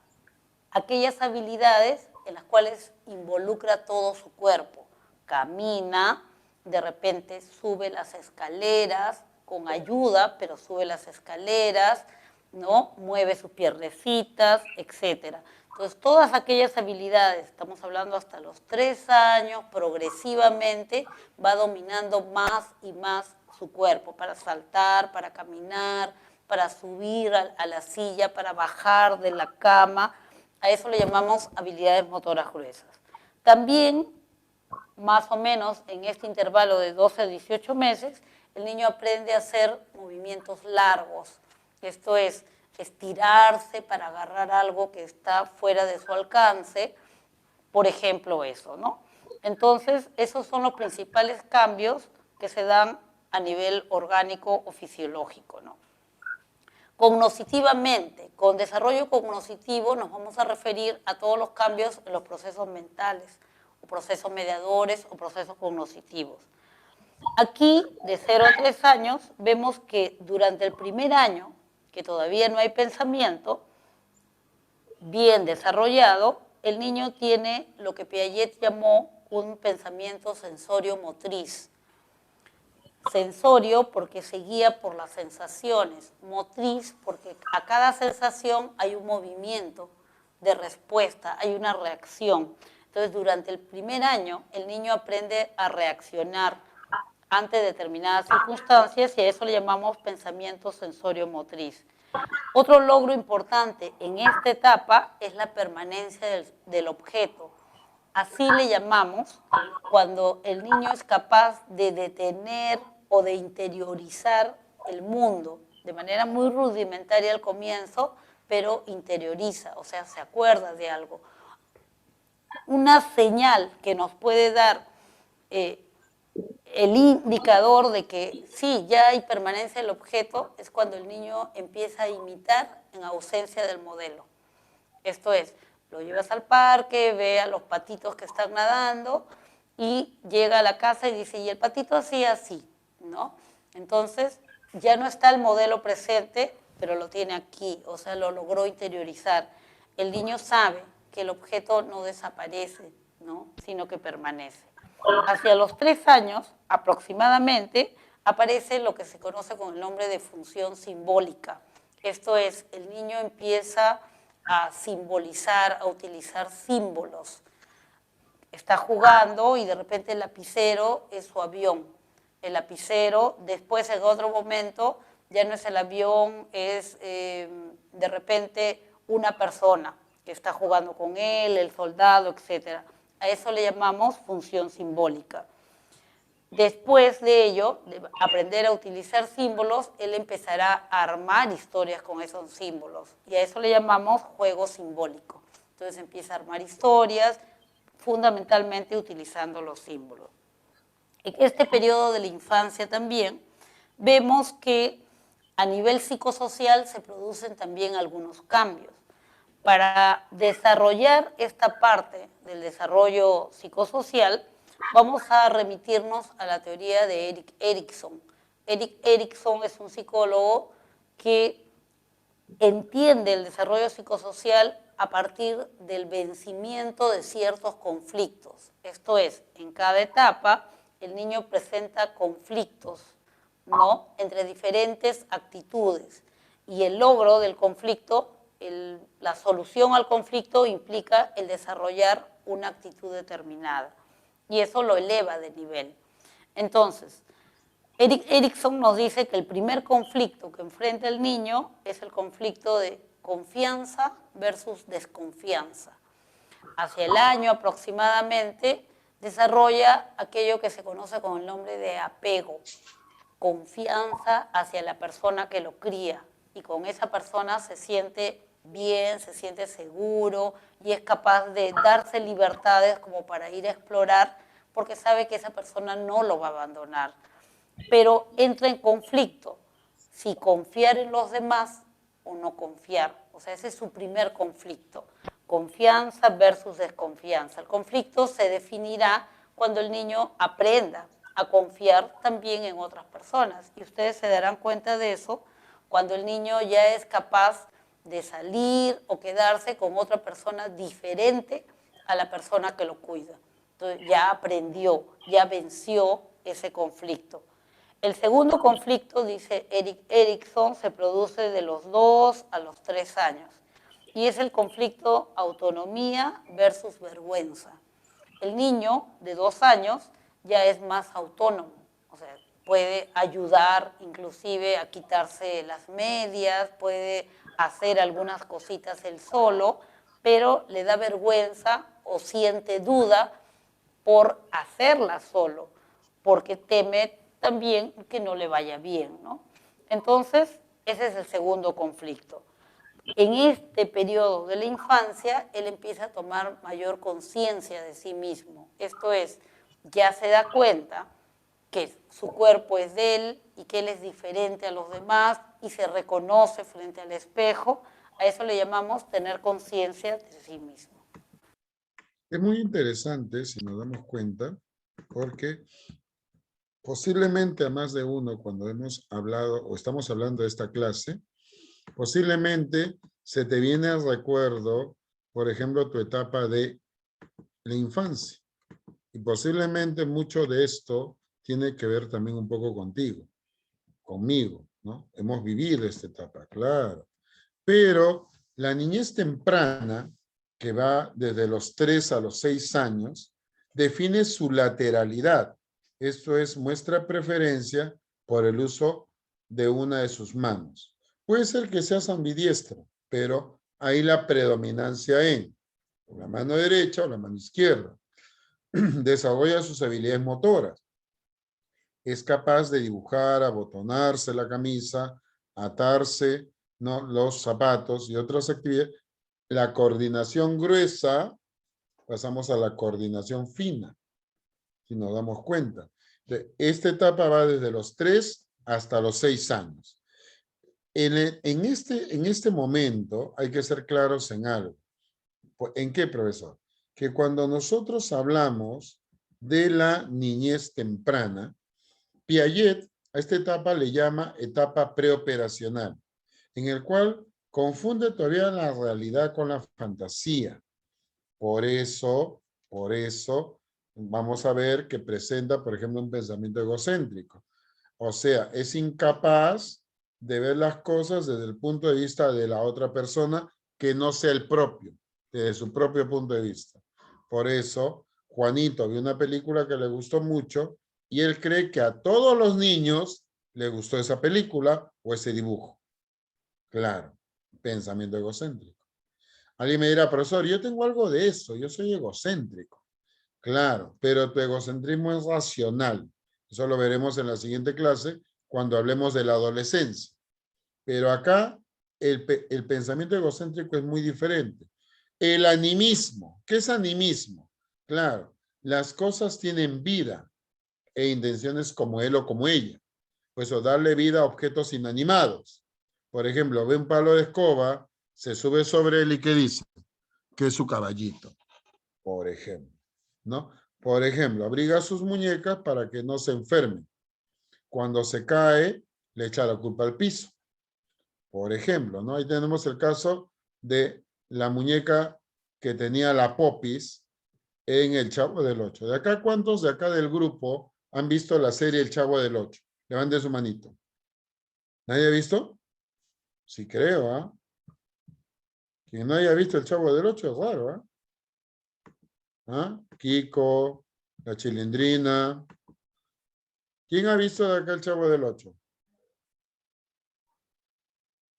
aquellas habilidades en las cuales involucra todo su cuerpo. Camina, de repente sube las escaleras con ayuda, pero sube las escaleras, ¿no? Mueve sus piernecitas, etc. Entonces, todas aquellas habilidades, estamos hablando hasta los 3 años, progresivamente va dominando más y más su cuerpo para saltar, para caminar, para subir a la silla, para bajar de la cama. A eso le llamamos habilidades motoras gruesas. También, más o menos en este intervalo de 12 a 18 meses, el niño aprende a hacer movimientos largos. Esto es estirarse para agarrar algo que está fuera de su alcance, por ejemplo eso, ¿no? Entonces, esos son los principales cambios que se dan a nivel orgánico o fisiológico, ¿no? Cognitivamente, con desarrollo cognitivo nos vamos a referir a todos los cambios en los procesos mentales, o procesos mediadores o procesos cognitivos. Aquí, de 0 a 3 años, vemos que durante el primer año, que todavía no hay pensamiento bien desarrollado, el niño tiene lo que Piaget llamó un pensamiento sensorio-motriz. Sensorio porque se guía por las sensaciones, motriz porque a cada sensación hay un movimiento de respuesta, hay una reacción. Entonces, durante el primer año, el niño aprende a reaccionar ante determinadas circunstancias y a eso le llamamos pensamiento sensorio-motriz. Otro logro importante en esta etapa es la permanencia del objeto. Así le llamamos cuando el niño es capaz de detener o de interiorizar el mundo de manera muy rudimentaria al comienzo, pero interioriza, o sea, se acuerda de algo. Una señal que nos puede dar el indicador de que sí, ya hay permanencia del objeto es cuando el niño empieza a imitar en ausencia del modelo. Esto es, lo llevas al parque, ve a los patitos que están nadando y llega a la casa y dice, y el patito hacía así, ¿no? Entonces, ya no está el modelo presente, pero lo tiene aquí, o sea, lo logró interiorizar. El niño sabe que el objeto no desaparece, ¿no? Sino que permanece. Hacia los 3 años, aproximadamente, aparece lo que se conoce con el nombre de función simbólica. Esto es, el niño empieza a simbolizar, a utilizar símbolos. Está jugando y de repente el lapicero es su avión. El lapicero, después en otro momento, ya no es el avión, es de repente una persona que está jugando con él, el soldado, etc. A eso le llamamos función simbólica. Después de ello, de aprender a utilizar símbolos, él empezará a armar historias con esos símbolos. Y a eso le llamamos juego simbólico. Entonces empieza a armar historias, fundamentalmente utilizando los símbolos. En este periodo de la infancia también vemos que a nivel psicosocial se producen también algunos cambios. Para desarrollar esta parte del desarrollo psicosocial, vamos a remitirnos a la teoría de Erik Erikson. Erik Erikson es un psicólogo que entiende el desarrollo psicosocial a partir del vencimiento de ciertos conflictos. Esto es, en cada etapa el niño presenta conflictos, ¿no?, entre diferentes actitudes, y el logro del conflicto, la solución al conflicto implica el desarrollar una actitud determinada, y eso lo eleva de nivel. Entonces, Erikson nos dice que el primer conflicto que enfrenta el niño es el conflicto de confianza versus desconfianza. Hacia el año aproximadamente desarrolla aquello que se conoce con el nombre de apego, confianza hacia la persona que lo cría, y con esa persona se siente bien, se siente seguro y es capaz de darse libertades como para ir a explorar, porque sabe que esa persona no lo va a abandonar. Pero entra en conflicto si confiar en los demás o no confiar. O sea, ese es su primer conflicto. Confianza versus desconfianza. El conflicto se definirá cuando el niño aprenda a confiar también en otras personas. Y ustedes se darán cuenta de eso cuando el niño ya es capaz de salir o quedarse con otra persona diferente a la persona que lo cuida. Entonces ya aprendió, ya venció ese conflicto. El segundo conflicto, dice Erikson, se produce de los 2 a los 3 años y es el conflicto autonomía versus vergüenza. El niño de 2 años ya es más autónomo, o sea, puede ayudar inclusive a quitarse las medias, puede hacer algunas cositas él solo, pero le da vergüenza o siente duda por hacerlas solo, porque teme también que no le vaya bien, ¿no? Entonces, ese es el segundo conflicto. En este periodo de la infancia, él empieza a tomar mayor conciencia de sí mismo. Esto es, ya se da cuenta que su cuerpo es de él y que él es diferente a los demás y se reconoce frente al espejo. A eso le llamamos tener conciencia de sí mismo. Es muy interesante, si nos damos cuenta, porque posiblemente a más de uno, cuando hemos hablado o estamos hablando de esta clase, posiblemente se te viene al recuerdo, por ejemplo, tu etapa de la infancia. Y posiblemente mucho de esto tiene que ver también un poco contigo, conmigo, ¿no? Hemos vivido esta etapa, claro. Pero la niñez temprana, que va desde los 3 a los 6 años, define su lateralidad. Esto es, muestra preferencia por el uso de una de sus manos. Puede ser que seas ambidiestro, pero hay la predominancia en la mano derecha o la mano izquierda. Desarrolla sus habilidades motoras. Es capaz de dibujar, abotonarse la camisa, atarse, ¿no?, los zapatos y otras actividades. La coordinación gruesa, pasamos a la coordinación fina, si nos damos cuenta. Esta etapa va desde los 3 hasta los 6 años. En este momento hay que ser claros en algo. ¿En qué, profesor? Que cuando nosotros hablamos de la niñez temprana, Piaget a esta etapa le llama etapa preoperacional, en el cual confunde todavía la realidad con la fantasía. Por eso, vamos a ver que presenta, por ejemplo, un pensamiento egocéntrico. O sea, es incapaz de ver las cosas desde el punto de vista de la otra persona que no sea el propio, desde su propio punto de vista. Por eso, Juanito vio una película que le gustó mucho y él cree que a todos los niños le gustó esa película o ese dibujo. Claro, pensamiento egocéntrico. Alguien me dirá, profesor, yo tengo algo de eso, yo soy egocéntrico. Claro, pero tu egocentrismo es racional. Eso lo veremos en la siguiente clase cuando hablemos de la adolescencia. Pero acá el pensamiento egocéntrico es muy diferente. El animismo. ¿Qué es animismo? Claro, las cosas tienen vida e intenciones como él o como ella. Pues o darle vida a objetos inanimados. Por ejemplo, ve un palo de escoba, se sube sobre él y ¿qué dice? Que es su caballito, por ejemplo, ¿no? Por ejemplo, abriga sus muñecas para que no se enfermen. Cuando se cae, le echa la culpa al piso. Por ejemplo, ¿no? Ahí tenemos el caso de la muñeca que tenía la Popis en El Chavo del Ocho. ¿De acá cuántos de acá del grupo han visto la serie El Chavo del Ocho? Levanten su manito. ¿Nadie ha visto? Sí creo, ¿ah? Quien no haya visto El Chavo del Ocho es raro, ¿ah? ¿Ah? Kiko, la Chilindrina. ¿Quién ha visto de acá El Chavo del Ocho?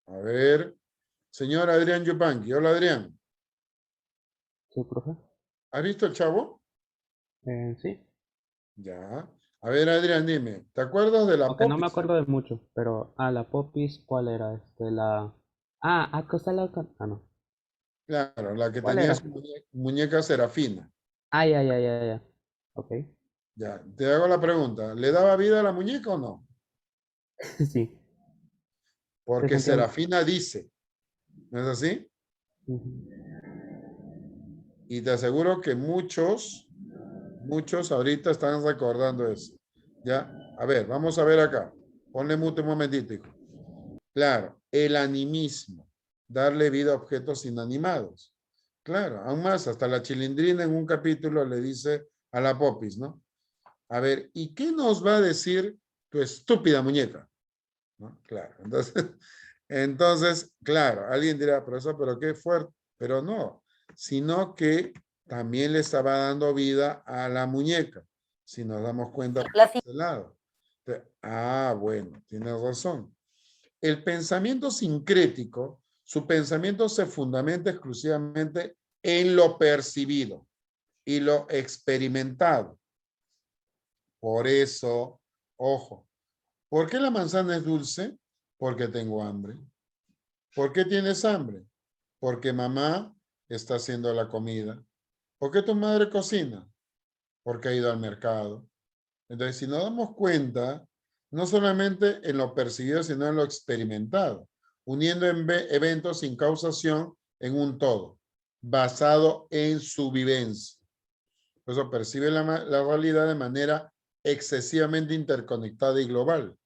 A ver, señor Adrián Yupanqui. Hola, Adrián. Sí, profe. ¿Has visto El Chavo? Sí. Ya. A ver, Adrián, dime, ¿te acuerdas de la Aunque no me Popis? acuerdo de mucho, pero... Ah, la Popis, ¿cuál era? La... Ah, Acosta la... Ah, no. Claro, la que ¿Cuál tenía era? su muñeca Serafina. Ah, ya, ya, ya, ya. Ok. Ya, te hago la pregunta. ¿Le daba vida a la muñeca o no? Sí. Se Porque sentía... Serafina dice, ¿no es así? Ujú. Y te aseguro que muchos ahorita están recordando eso. ¿Ya? A ver, vamos a ver acá. Ponle mute un momentito, hijo. Claro, el animismo, darle vida a objetos inanimados. Claro, aún más, hasta la Chilindrina en un capítulo le dice a la Popis, ¿no? A ver, ¿y qué nos va a decir tu estúpida muñeca? ¿No? Claro, entonces, claro, alguien dirá, profesor, pero qué fuerte, pero no, sino que también le estaba dando vida a la muñeca, si nos damos cuenta por La ese lado. Bueno, tienes razón. El pensamiento sincrético, su pensamiento se fundamenta exclusivamente en lo percibido y lo experimentado. Por eso, ojo, ¿por qué la manzana es dulce? Porque tengo hambre. ¿Por qué tienes hambre? Porque mamá está haciendo la comida. ¿Por qué tu madre cocina? Porque ha ido al mercado. Entonces, si nos damos cuenta, no solamente en lo percibido, sino en lo experimentado, uniendo eventos sin causación en un todo, basado en su vivencia. Por eso percibe la realidad de manera excesivamente interconectada y global.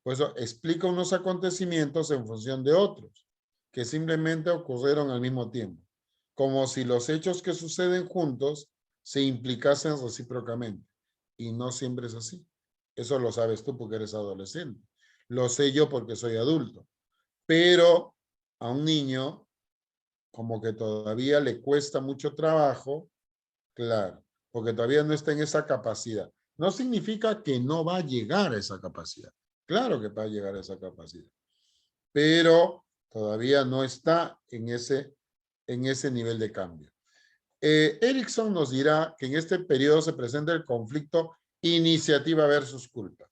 Por eso explica unos acontecimientos en función de otros, que simplemente ocurrieron al mismo tiempo, como si los hechos que suceden juntos se implicasen recíprocamente. Y no siempre es así. Eso lo sabes tú porque eres adolescente. Lo sé yo porque soy adulto. Pero a un niño, como que todavía le cuesta mucho trabajo, claro, porque todavía no está en esa capacidad. No significa que no va a llegar a esa capacidad. Claro que va a llegar a esa capacidad, pero todavía no está en ese nivel de cambio. Erickson nos dirá que en este periodo se presenta el conflicto iniciativa versus culpa.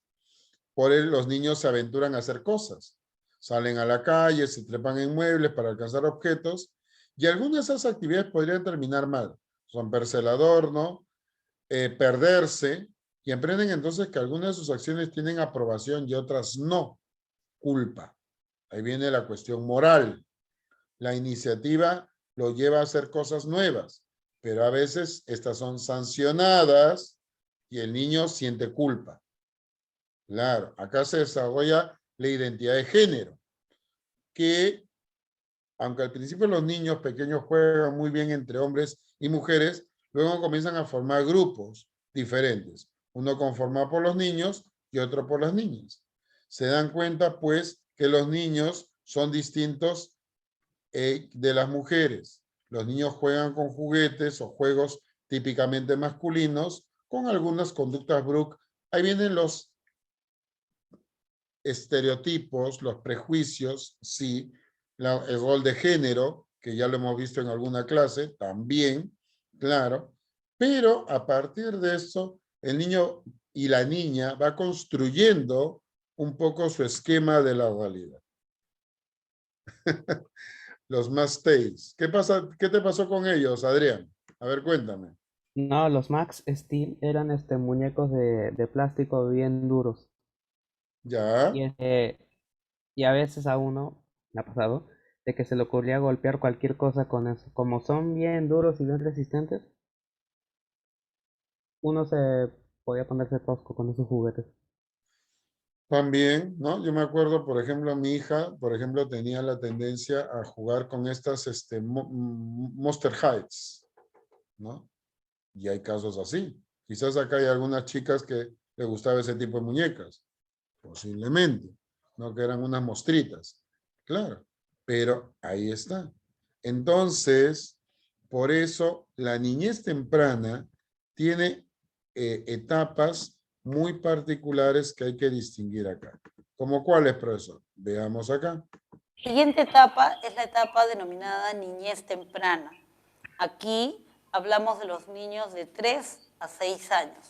Por él, los niños se aventuran a hacer cosas. Salen a la calle, se trepan en muebles para alcanzar objetos, y algunas de esas actividades podrían terminar mal. Romperse el adorno, perderse, y aprenden entonces que algunas de sus acciones tienen aprobación y otras no. Culpa. Ahí viene la cuestión moral. La iniciativa lo lleva a hacer cosas nuevas, pero a veces estas son sancionadas y el niño siente culpa. Claro, acá se desarrolla la identidad de género, que aunque al principio los niños pequeños juegan muy bien entre hombres y mujeres, luego comienzan a formar grupos diferentes, uno conformado por los niños y otro por las niñas. Se dan cuenta, pues, que los niños son distintos de las mujeres. Los niños juegan con juguetes o juegos típicamente masculinos con algunas conductas Brooke. Ahí vienen los estereotipos, los prejuicios, sí, el rol de género, que ya lo hemos visto en alguna clase, también, claro, pero a partir de eso, el niño y la niña va construyendo un poco su esquema de la realidad. Los Mustays. ¿Qué pasa? ¿Qué te pasó con ellos, Adrián? A ver, cuéntame. No, los Max Steel eran muñecos de plástico bien duros. ¿Ya? Y, y a veces a uno, me ha pasado, de que se le ocurría golpear cualquier cosa con eso. Como son bien duros y bien resistentes, uno se podía ponerse tosco con esos juguetes. También, ¿no? Yo me acuerdo, por ejemplo, mi hija, por ejemplo, tenía la tendencia a jugar con estas Monster Heights, ¿no? Y hay casos así. Quizás acá hay algunas chicas que le gustaba ese tipo de muñecas, posiblemente, ¿no? Que eran unas mostritas, claro, pero ahí está. Entonces, por eso la niñez temprana tiene etapas muy particulares que hay que distinguir acá. ¿Cómo cuáles, profesor? Veamos acá. Siguiente etapa es la etapa denominada niñez temprana. Aquí hablamos de los niños de 3 a 6 años.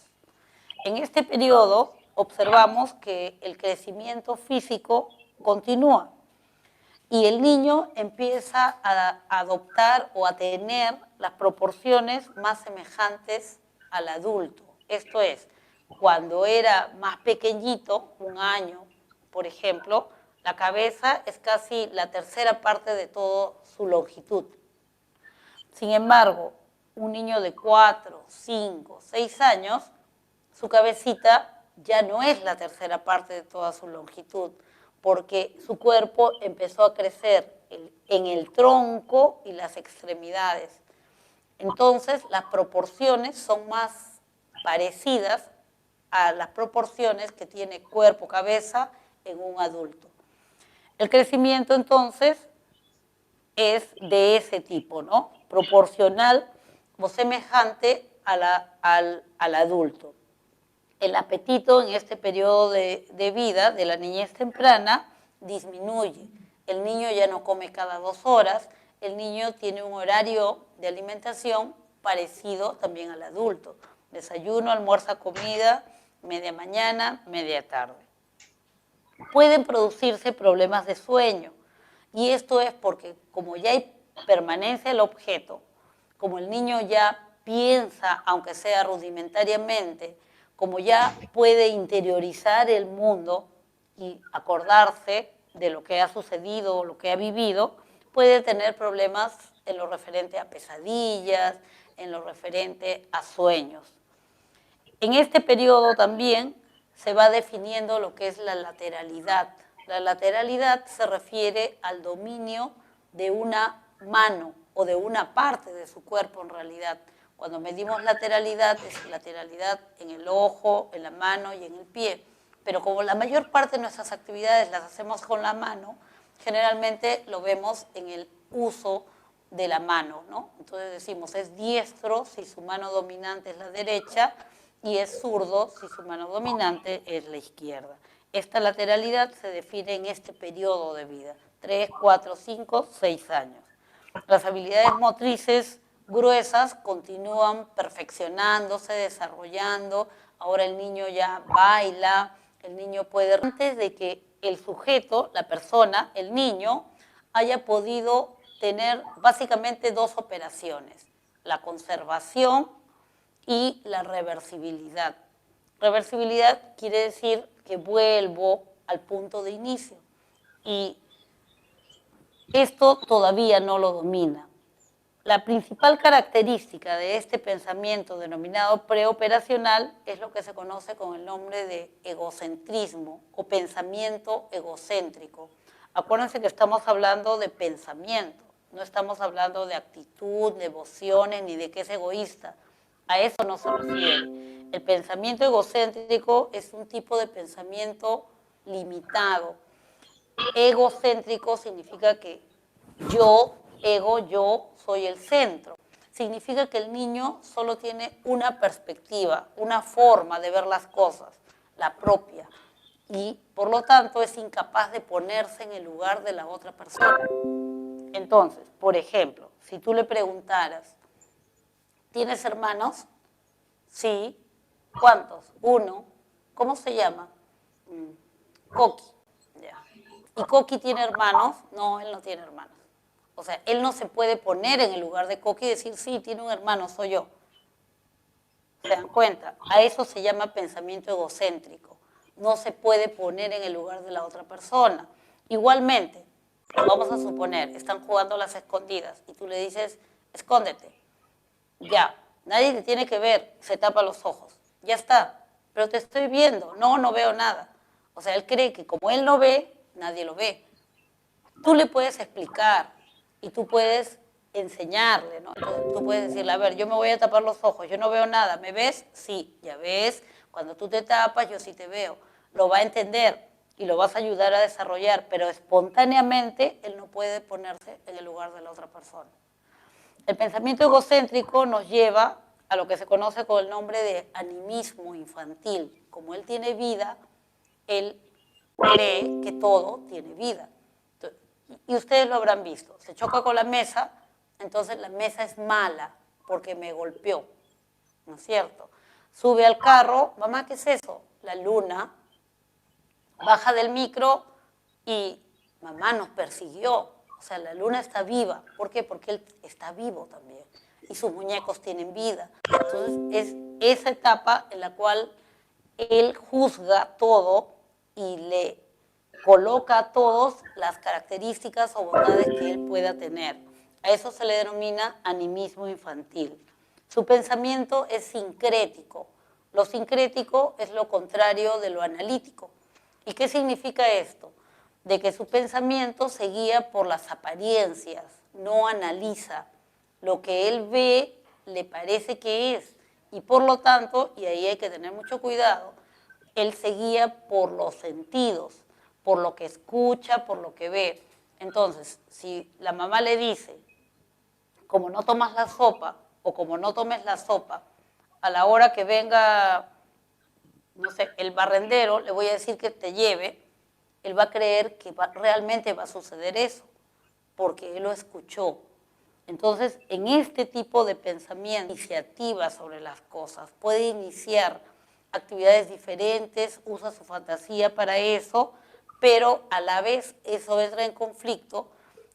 En este periodo observamos que el crecimiento físico continúa y el niño empieza a adoptar o a tener las proporciones más semejantes al adulto. Esto es, cuando era más pequeñito, 1 año, por ejemplo, la cabeza es casi la tercera parte de toda su longitud. Sin embargo, un niño de 4, 5, 6 años, su cabecita ya no es la tercera parte de toda su longitud, porque su cuerpo empezó a crecer en el tronco y las extremidades. Entonces, las proporciones son más parecidas a las proporciones que tiene cuerpo-cabeza en un adulto. El crecimiento, entonces, es de ese tipo, ¿no? Proporcional o semejante al adulto. El apetito en este periodo de vida de la niñez temprana disminuye. El niño ya no come cada 2 horas, el niño tiene un horario de alimentación parecido también al adulto. Desayuno, almuerzo, comida, media mañana, media tarde. Pueden producirse problemas de sueño y esto es porque como ya hay permanencia del objeto, como el niño ya piensa, aunque sea rudimentariamente, como ya puede interiorizar el mundo y acordarse de lo que ha sucedido o lo que ha vivido, puede tener problemas en lo referente a pesadillas, en lo referente a sueños. En este periodo también se va definiendo lo que es la lateralidad. La lateralidad se refiere al dominio de una mano o de una parte de su cuerpo en realidad. Cuando medimos lateralidad, es lateralidad en el ojo, en la mano y en el pie. Pero como la mayor parte de nuestras actividades las hacemos con la mano, generalmente lo vemos en el uso de la mano, ¿no? Entonces decimos, es diestro si su mano dominante es la derecha y es zurdo si su mano dominante es la izquierda. Esta lateralidad se define en este periodo de vida, 3, 4, 5, 6 años. Las habilidades motrices gruesas continúan perfeccionándose, desarrollando. Ahora el niño ya baila, el niño puede... Antes de que el sujeto, la persona, el niño, haya podido tener básicamente 2 operaciones, la conservación y la reversibilidad. Reversibilidad quiere decir que vuelvo al punto de inicio y esto todavía no lo domina. La principal característica de este pensamiento denominado preoperacional es lo que se conoce con el nombre de egocentrismo o pensamiento egocéntrico. Acuérdense que estamos hablando de pensamiento, no estamos hablando de actitud, de emociones, ni de que es egoísta. A eso no se refiere. El pensamiento egocéntrico es un tipo de pensamiento limitado. Egocéntrico significa que yo soy el centro. Significa que el niño solo tiene una perspectiva, una forma de ver las cosas, la propia. Y por lo tanto es incapaz de ponerse en el lugar de la otra persona. Entonces, por ejemplo, si tú le preguntaras, ¿tienes hermanos? Sí. ¿Cuántos? 1. ¿Cómo se llama? Coqui. Ya. ¿Y Coqui tiene hermanos? No, él no tiene hermanos. O sea, él no se puede poner en el lugar de Coqui y decir, sí, tiene un hermano, soy yo. ¿Se dan cuenta? A eso se llama pensamiento egocéntrico. No se puede poner en el lugar de la otra persona. Igualmente, vamos a suponer, están jugando a las escondidas y tú le dices, escóndete. Ya, nadie te tiene que ver, se tapa los ojos. Ya está, pero te estoy viendo. No, no veo nada. O sea, él cree que como él no ve, nadie lo ve. Tú le puedes explicar y tú puedes enseñarle, ¿no? Entonces, tú puedes decirle, a ver, yo me voy a tapar los ojos, yo no veo nada, ¿me ves? Sí, ya ves, cuando tú te tapas, yo sí te veo. Lo va a entender y lo vas a ayudar a desarrollar, pero espontáneamente él no puede ponerse en el lugar de la otra persona. El pensamiento egocéntrico nos lleva a lo que se conoce con el nombre de animismo infantil. Como él tiene vida, él cree que todo tiene vida. Y ustedes lo habrán visto. Se choca con la mesa, entonces la mesa es mala porque me golpeó. ¿No es cierto? Sube al carro, mamá, ¿qué es eso? La luna. Baja del micro y mamá nos persiguió. O sea, la luna está viva. ¿Por qué? Porque él está vivo también. Y sus muñecos tienen vida. Entonces, es esa etapa en la cual él juzga todo y le coloca a todos las características o bondades que él pueda tener. A eso se le denomina animismo infantil. Su pensamiento es sincrético. Lo sincrético es lo contrario de lo analítico. ¿Y qué significa esto? De que su pensamiento se guía por las apariencias, no analiza. Lo que él ve le parece que es. Y por lo tanto, y ahí hay que tener mucho cuidado, él se guía por los sentidos, por lo que escucha, por lo que ve. Entonces, si la mamá le dice, como no tomas la sopa, o como no tomes la sopa, a la hora que venga, no sé, el barrendero, le voy a decir que te lleve, él va a creer que realmente va a suceder eso, porque él lo escuchó. Entonces, en este tipo de pensamiento, iniciativa sobre las cosas, puede iniciar actividades diferentes, usa su fantasía para eso, pero a la vez eso entra en conflicto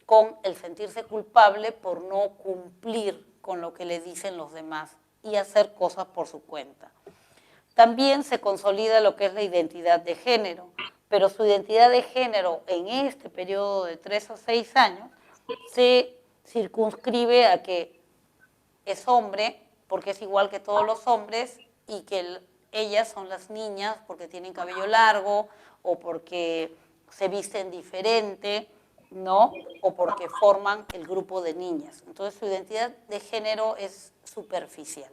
con el sentirse culpable por no cumplir con lo que le dicen los demás y hacer cosas por su cuenta. También se consolida lo que es la identidad de género, pero su identidad de género en este periodo de 3 a 6 años se circunscribe a que es hombre porque es igual que todos los hombres y que ellas son las niñas porque tienen cabello largo o porque se visten diferente, ¿no? O porque forman el grupo de niñas. Entonces su identidad de género es superficial.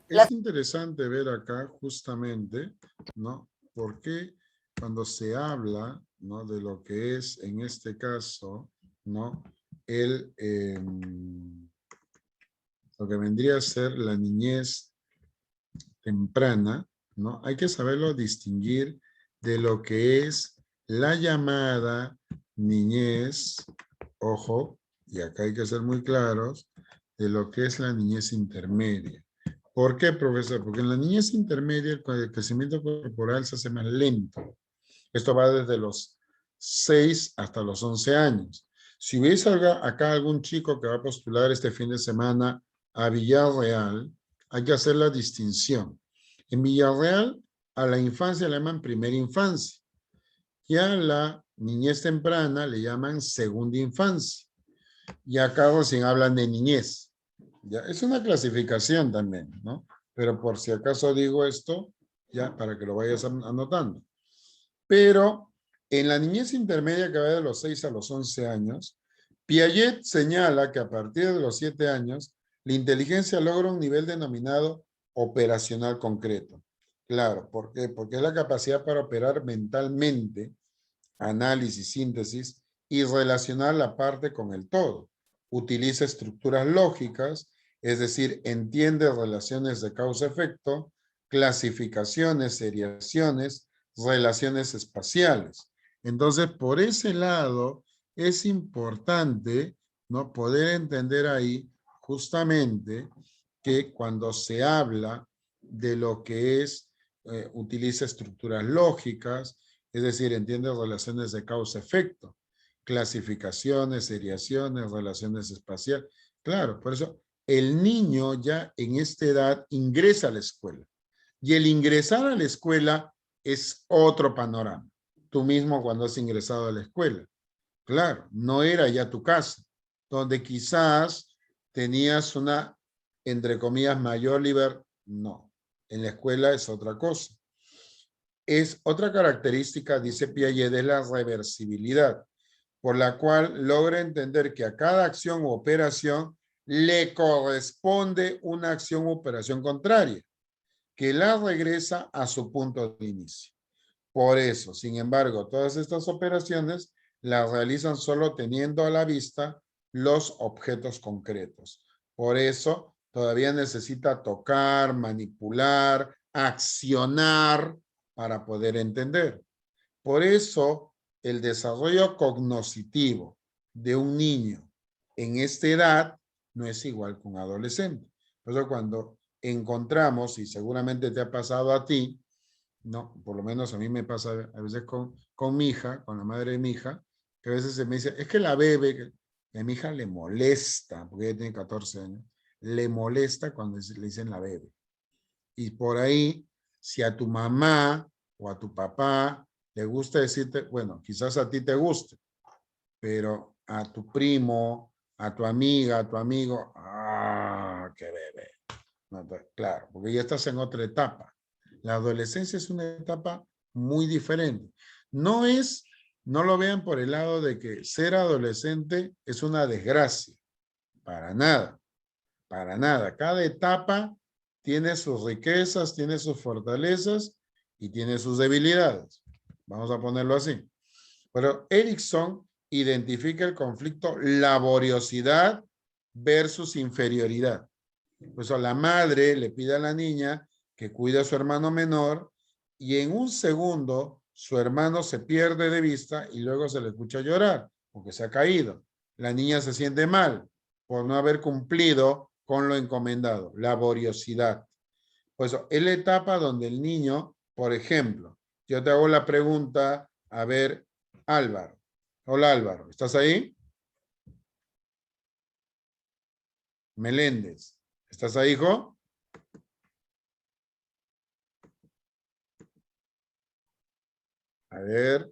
Es interesante ver acá justamente, ¿no? Porque cuando se habla, ¿no? De lo que es, en este caso, ¿no? Lo que vendría a ser la niñez temprana, ¿no? Hay que saberlo distinguir de lo que es la llamada niñez, ojo, y acá hay que ser muy claros, de lo que es la niñez intermedia. ¿Por qué, profesor? Porque en la niñez intermedia el crecimiento corporal se hace más lento. Esto va desde los 6 hasta los 11 años. Si hubiese acá algún chico que va a postular este fin de semana a Villarreal, hay que hacer la distinción. En Villarreal, a la infancia le llaman primera infancia. Y a la niñez temprana le llaman segunda infancia. Y acá recién hablan de niñez. Ya, es una clasificación también, ¿no? Pero por si acaso digo esto, ya, para que lo vayas anotando. Pero en la niñez intermedia que va de los 6 a los 11 años, Piaget señala que a partir de los 7 años, la inteligencia logra un nivel denominado operacional concreto. Claro, ¿por qué? Porque es la capacidad para operar mentalmente, análisis, síntesis, y relacionar la parte con el todo. Utiliza estructuras lógicas, es decir, entiende relaciones de causa-efecto, clasificaciones, seriaciones, relaciones espaciales. Entonces, por ese lado, es importante, ¿no? Poder entender ahí justamente que cuando se habla de lo que es, utiliza estructuras lógicas, es decir, entiende relaciones de causa-efecto, clasificaciones, seriaciones, relaciones espaciales. Claro, por eso el niño ya en esta edad ingresa a la escuela. Y el ingresar a la escuela es otro panorama. Tú mismo cuando has ingresado a la escuela. Claro, no era ya tu casa, donde quizás tenías una, entre comillas, mayor libertad. No. En la escuela es otra cosa. Es otra característica, dice Piaget, de la reversibilidad, por la cual logra entender que a cada acción u operación le corresponde una acción u operación contraria, que la regresa a su punto de inicio. Por eso, sin embargo, todas estas operaciones las realizan solo teniendo a la vista los objetos concretos. Por eso, todavía necesita tocar, manipular, accionar para poder entender. Por eso, el desarrollo cognoscitivo de un niño en esta edad no es igual que un adolescente. Por eso cuando encontramos, y seguramente te ha pasado a ti, no, por lo menos a mí me pasa a veces con mi hija, con la madre de mi hija, que a veces se me dice, es que la bebé, que a mi hija le molesta, porque ella tiene 14 años, le molesta cuando le dicen la bebé. Y por ahí, si a tu mamá o a tu papá le gusta decirte, bueno, quizás a ti te guste, pero a tu primo, a tu amiga, a tu amigo, qué bebé. No, claro, porque ya estás en otra etapa. La adolescencia es una etapa muy diferente. No lo vean por el lado de que ser adolescente es una desgracia. Para nada, para nada. Cada etapa tiene sus riquezas, tiene sus fortalezas y tiene sus debilidades. Vamos a ponerlo así. Pero Erikson identifica el conflicto laboriosidad versus inferioridad. Pues la madre le pide a la niña que cuide a su hermano menor y en un segundo su hermano se pierde de vista y luego se le escucha llorar porque se ha caído. La niña se siente mal por no haber cumplido con lo encomendado, laboriosidad. Pues es la etapa donde el niño, por ejemplo, yo te hago la pregunta, a ver, Álvaro. Hola Álvaro, ¿estás ahí? Meléndez, ¿estás ahí, hijo? A ver,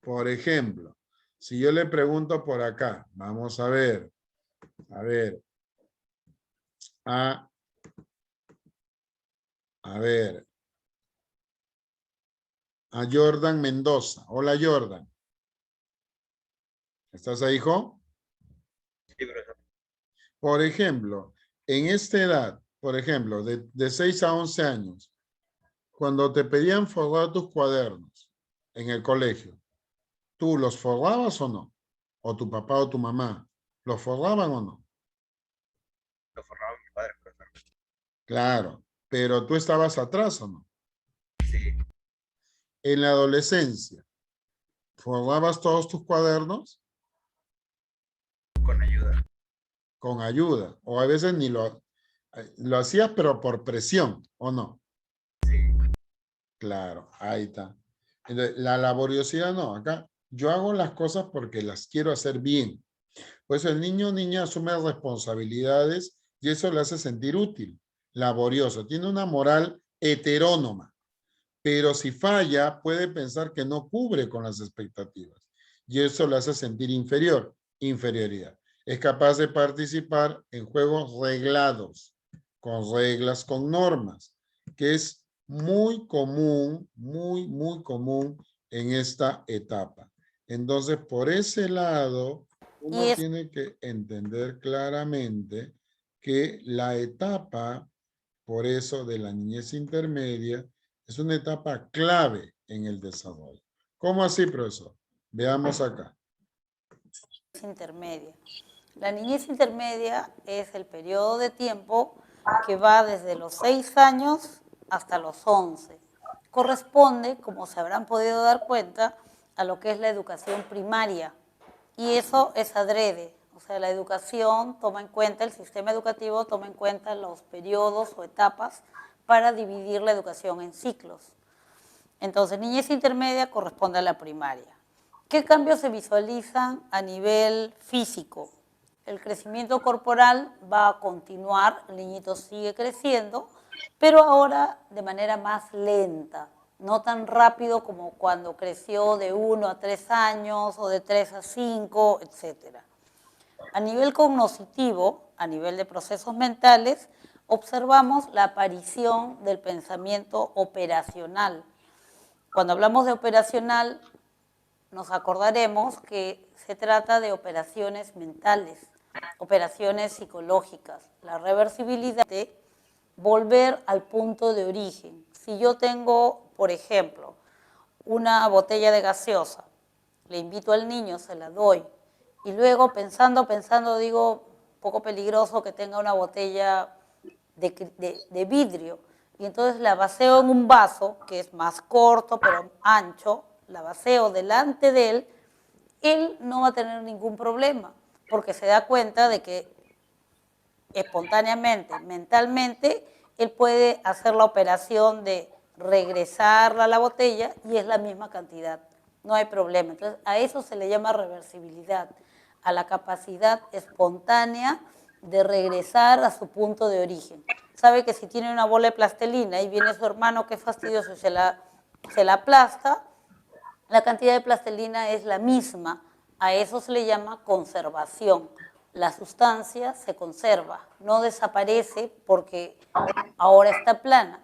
por ejemplo, si yo le pregunto por acá, vamos a ver, a ver, a ver, a Jordan Mendoza. Hola Jordan. ¿Estás ahí, hijo? Sí, profesor. Por ejemplo, en esta edad, por ejemplo, de 6 a 11 años, cuando te pedían forrar tus cuadernos en el colegio, ¿tú los forrabas o no? ¿O tu papá o tu mamá los forraban o no? Lo forraba mi padre, profesor. Claro, pero tú estabas atrás o no. Sí, En la adolescencia, ¿forrabas todos tus cuadernos? con ayuda. Con ayuda, o a veces ni lo hacías, pero por presión, ¿o no? Sí, Claro, ahí está. Entonces, la laboriosidad no, acá yo hago las cosas porque las quiero hacer bien. Por eso el niño o niña asume responsabilidades y eso le hace sentir útil, laborioso. Tiene una moral heterónoma, pero si falla puede pensar que no cubre con las expectativas y eso le hace sentir inferior, inferioridad. Es capaz de participar en juegos reglados, con reglas, con normas, que es muy común, muy común en esta etapa. Entonces, por ese lado, uno Y es tiene que entender claramente que la etapa, por eso, de la niñez intermedia, es una etapa clave en el desarrollo. ¿Cómo así, profesor? Veamos acá. intermedia. La niñez intermedia es el periodo de tiempo que va desde los 6 años hasta los 11. Corresponde, como se habrán podido dar cuenta, a lo que es la educación primaria. Y eso es adrede. O sea, la educación toma en cuenta, el sistema educativo toma en cuenta los periodos o etapas para dividir la educación en ciclos. Entonces, niñez intermedia corresponde a la primaria. ¿Qué cambios se visualizan a nivel físico? El crecimiento corporal va a continuar, el niñito sigue creciendo, pero ahora de manera más lenta, no tan rápido como cuando creció de 1 a 3 años o de 3 a 5, etc. A nivel cognoscitivo, a nivel de procesos mentales, observamos la aparición del pensamiento operacional. Cuando hablamos de operacional, nos acordaremos que se trata de operaciones mentales, operaciones psicológicas. La reversibilidad de volver al punto de origen. Si yo tengo, por ejemplo, una botella de gaseosa, le invito al niño, se la doy, y luego pensando, digo, poco peligroso que tenga una botella de vidrio, y entonces la vacío en un vaso, que es más corto pero ancho, la vacío delante de él no va a tener ningún problema, porque se da cuenta de que espontáneamente, mentalmente, él puede hacer la operación de regresarla a la botella y es la misma cantidad, no hay problema. Entonces, a eso se le llama reversibilidad, a la capacidad espontánea de regresar a su punto de origen. Sabe que si tiene una bola de plastilina y viene su hermano, qué fastidioso, y se la aplasta, la cantidad de plastilina es la misma, a eso se le llama conservación. La sustancia se conserva, no desaparece porque ahora está plana.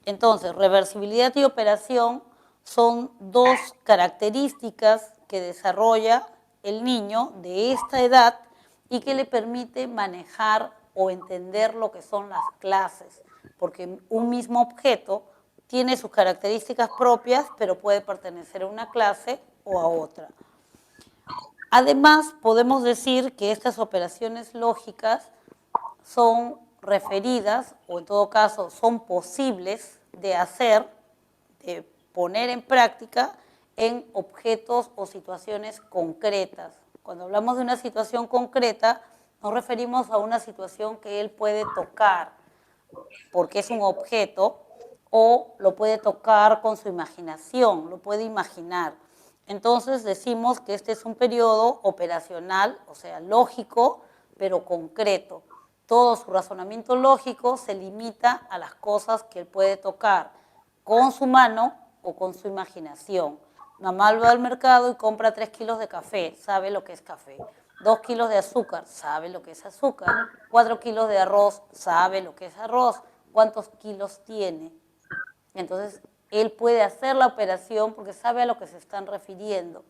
Entonces, reversibilidad y operación son dos características que desarrolla el niño de esta edad y que le permite manejar o entender lo que son las clases, porque un mismo objeto tiene sus características propias, pero puede pertenecer a una clase o a otra. Además, podemos decir que estas operaciones lógicas son referidas, o en todo caso son posibles de hacer, de poner en práctica en objetos o situaciones concretas. Cuando hablamos de una situación concreta, nos referimos a una situación que él puede tocar, porque es un objeto, o lo puede tocar con su imaginación, lo puede imaginar. Entonces decimos que este es un periodo operacional, o sea, lógico, pero concreto. Todo su razonamiento lógico se limita a las cosas que él puede tocar con su mano o con su imaginación. Mamá va al mercado y compra 3 kilos de café, sabe lo que es café. 2 kilos de azúcar, sabe lo que es azúcar. 4 kilos de arroz, sabe lo que es arroz. ¿Cuántos kilos tiene? Entonces, él puede hacer la operación porque sabe a lo que se están refiriendo.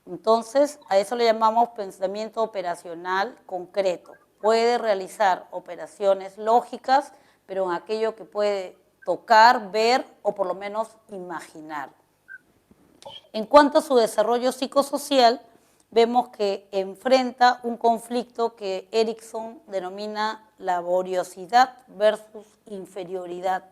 Entonces, a eso le llamamos pensamiento operacional concreto. Puede realizar operaciones lógicas, pero en aquello que puede tocar, ver o por lo menos imaginar. En cuanto a su desarrollo psicosocial, vemos que enfrenta un conflicto que Erikson denomina laboriosidad versus inferioridad.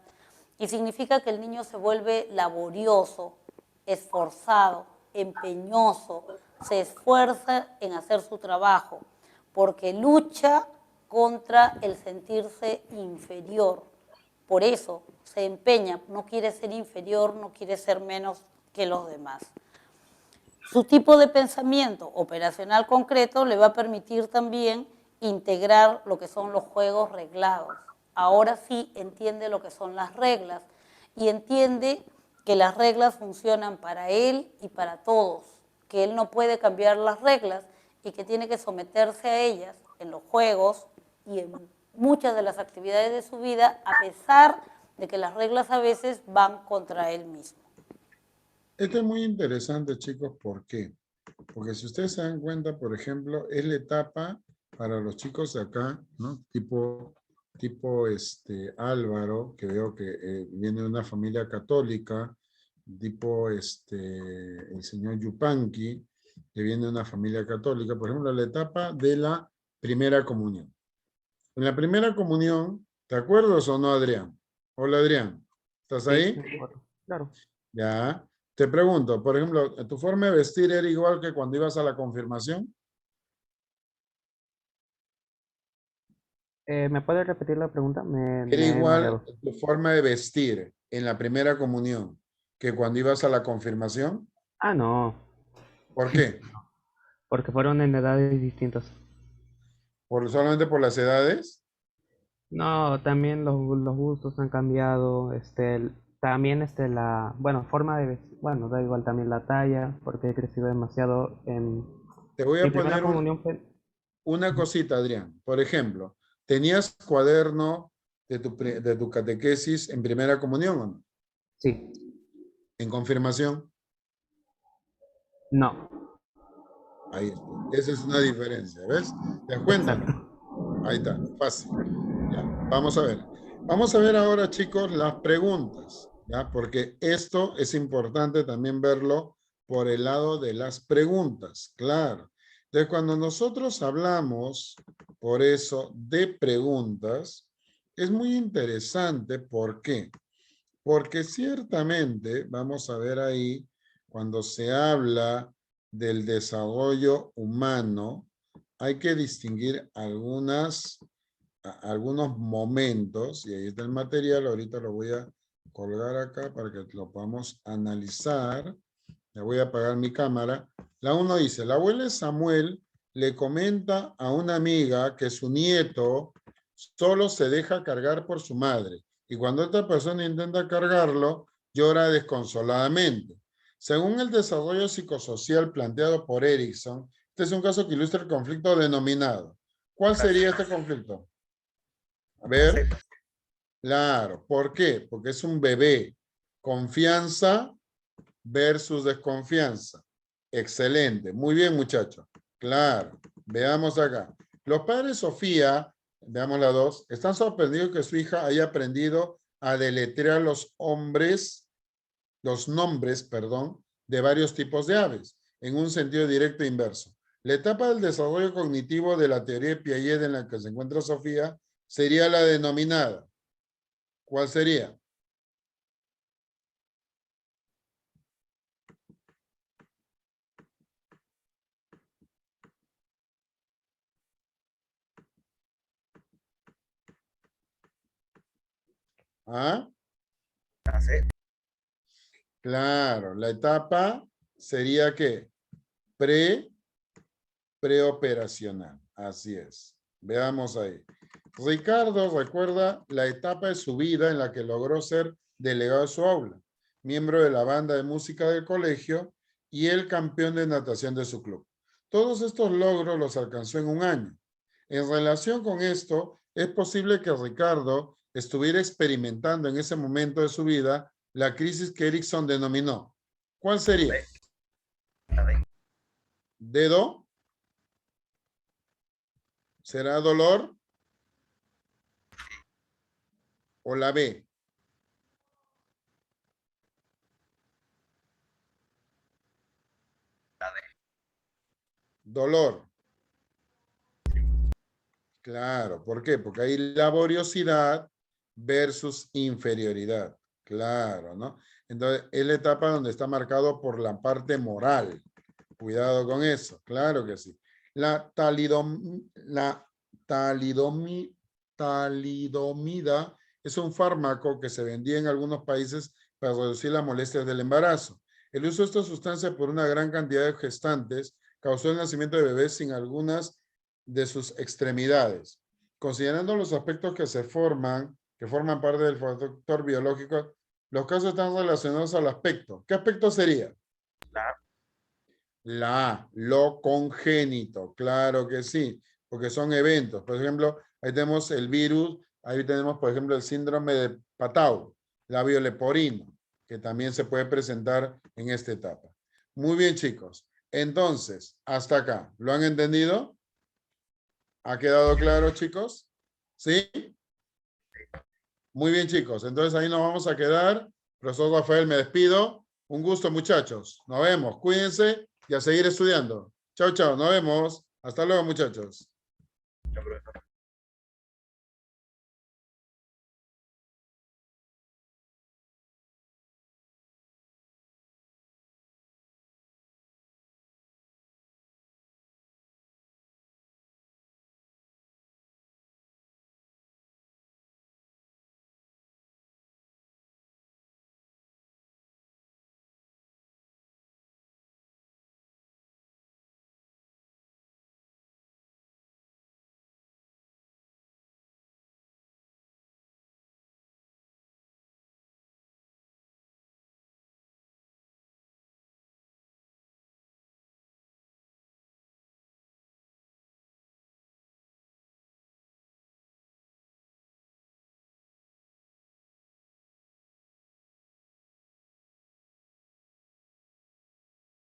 Y significa que el niño se vuelve laborioso, esforzado, empeñoso, se esfuerza en hacer su trabajo, porque lucha contra el sentirse inferior. Por eso se empeña, no quiere ser inferior, no quiere ser menos que los demás. Su tipo de pensamiento operacional concreto le va a permitir también integrar lo que son los juegos reglados. Ahora sí entiende lo que son las reglas y entiende que las reglas funcionan para él y para todos, que él no puede cambiar las reglas y que tiene que someterse a ellas en los juegos y en muchas de las actividades de su vida, a pesar de que las reglas a veces van contra él mismo. Esto es muy interesante, chicos. ¿Por qué? Porque si ustedes se dan cuenta, por ejemplo, es la etapa para los chicos de acá, ¿no? Tipo Álvaro, que veo que viene de una familia católica, tipo el señor Yupanqui, que viene de una familia católica, por ejemplo, la etapa de la primera comunión. En la primera comunión, ¿te acuerdas o no, Adrián? Hola, Adrián, ¿estás ahí? Sí, me acuerdo. Claro. Ya. Te pregunto, por ejemplo, ¿tu forma de vestir era igual que cuando ibas a la confirmación? ¿Me puedes repetir la pregunta? ¿Era Me he igual mareado. tu forma de vestir en la primera comunión que cuando ibas a la confirmación? Ah, no, ¿Por qué? porque fueron en edades distintas. ¿Solamente por las edades? No, también los gustos han cambiado, también bueno, forma de vestir, bueno, da igual también la talla, porque he crecido demasiado en Te voy mi a primera poner comunión fue, una cosita, Adrián. Por ejemplo, ¿tenías cuaderno de tu catequesis en primera comunión, ¿o no? Sí. ¿En confirmación? No. Ahí está. Esa es una diferencia, ¿ves? ¿Te das cuenta? Exacto. Ahí está, fácil. Ya, vamos a ver. Vamos a ver ahora, chicos, las preguntas, ¿ya? Porque esto es importante también verlo por el lado de las preguntas, claro. Entonces, cuando nosotros hablamos, por eso, de preguntas, es muy interesante. ¿Por qué? Porque ciertamente, vamos a ver ahí, cuando se habla del desarrollo humano, hay que distinguir algunos momentos, y ahí está el material, ahorita lo voy a colgar acá para que lo podamos analizar. Le voy a apagar mi cámara. La 1 dice, la abuela de Samuel le comenta a una amiga que su nieto solo se deja cargar por su madre, y cuando esta persona intenta cargarlo, llora desconsoladamente. Según el desarrollo psicosocial planteado por Erickson, este es un caso que ilustra el conflicto denominado. ¿Cuál sería este conflicto? A ver. Claro. ¿Por qué? Porque es un bebé. Confianza versus desconfianza. Excelente. Muy bien, muchachos. Claro. Veamos acá. Los padres de Sofía, veamos la 2, están sorprendidos que su hija haya aprendido a deletrear los nombres, perdón, de varios tipos de aves, en un sentido directo e inverso. La etapa del desarrollo cognitivo de la teoría de Piaget en la que se encuentra Sofía sería la denominada. ¿Cuál sería? ¿Ah? Claro, la etapa sería ¿qué? Preoperacional. Así es. Veamos ahí. Ricardo recuerda la etapa de su vida en la que logró ser delegado de su aula, miembro de la banda de música del colegio y el campeón de natación de su club. Todos estos logros los alcanzó en un año. En relación con esto, es posible que Ricardo estuviera experimentando en ese momento de su vida la crisis que Erickson denominó. ¿Cuál sería? ¿Dedo? ¿Será dolor? ¿O la B? Dolor. Claro, ¿por qué? Porque hay laboriosidad versus inferioridad. Claro, ¿no? Entonces, es la etapa donde está marcado por la parte moral. Cuidado con eso, claro que sí. La talidomida es un fármaco que se vendía en algunos países para reducir las molestias del embarazo. El uso de esta sustancia por una gran cantidad de gestantes causó el nacimiento de bebés sin algunas de sus extremidades. Considerando los aspectos que forman parte del factor biológico, los casos están relacionados al aspecto. ¿Qué aspecto sería? La A, lo congénito, claro que sí, porque son eventos. Por ejemplo, ahí tenemos el virus, ahí tenemos, por ejemplo, el síndrome de Patau, labio leporino, que también se puede presentar en esta etapa. Muy bien, chicos. Entonces, hasta acá, ¿lo han entendido? ¿Ha quedado claro, chicos? ¿Sí? Muy bien, chicos. Entonces ahí nos vamos a quedar. Profesor Rafael, me despido. Un gusto, muchachos. Nos vemos. Cuídense y a seguir estudiando. Chao, chao. Nos vemos. Hasta luego, muchachos. Chao, profesor.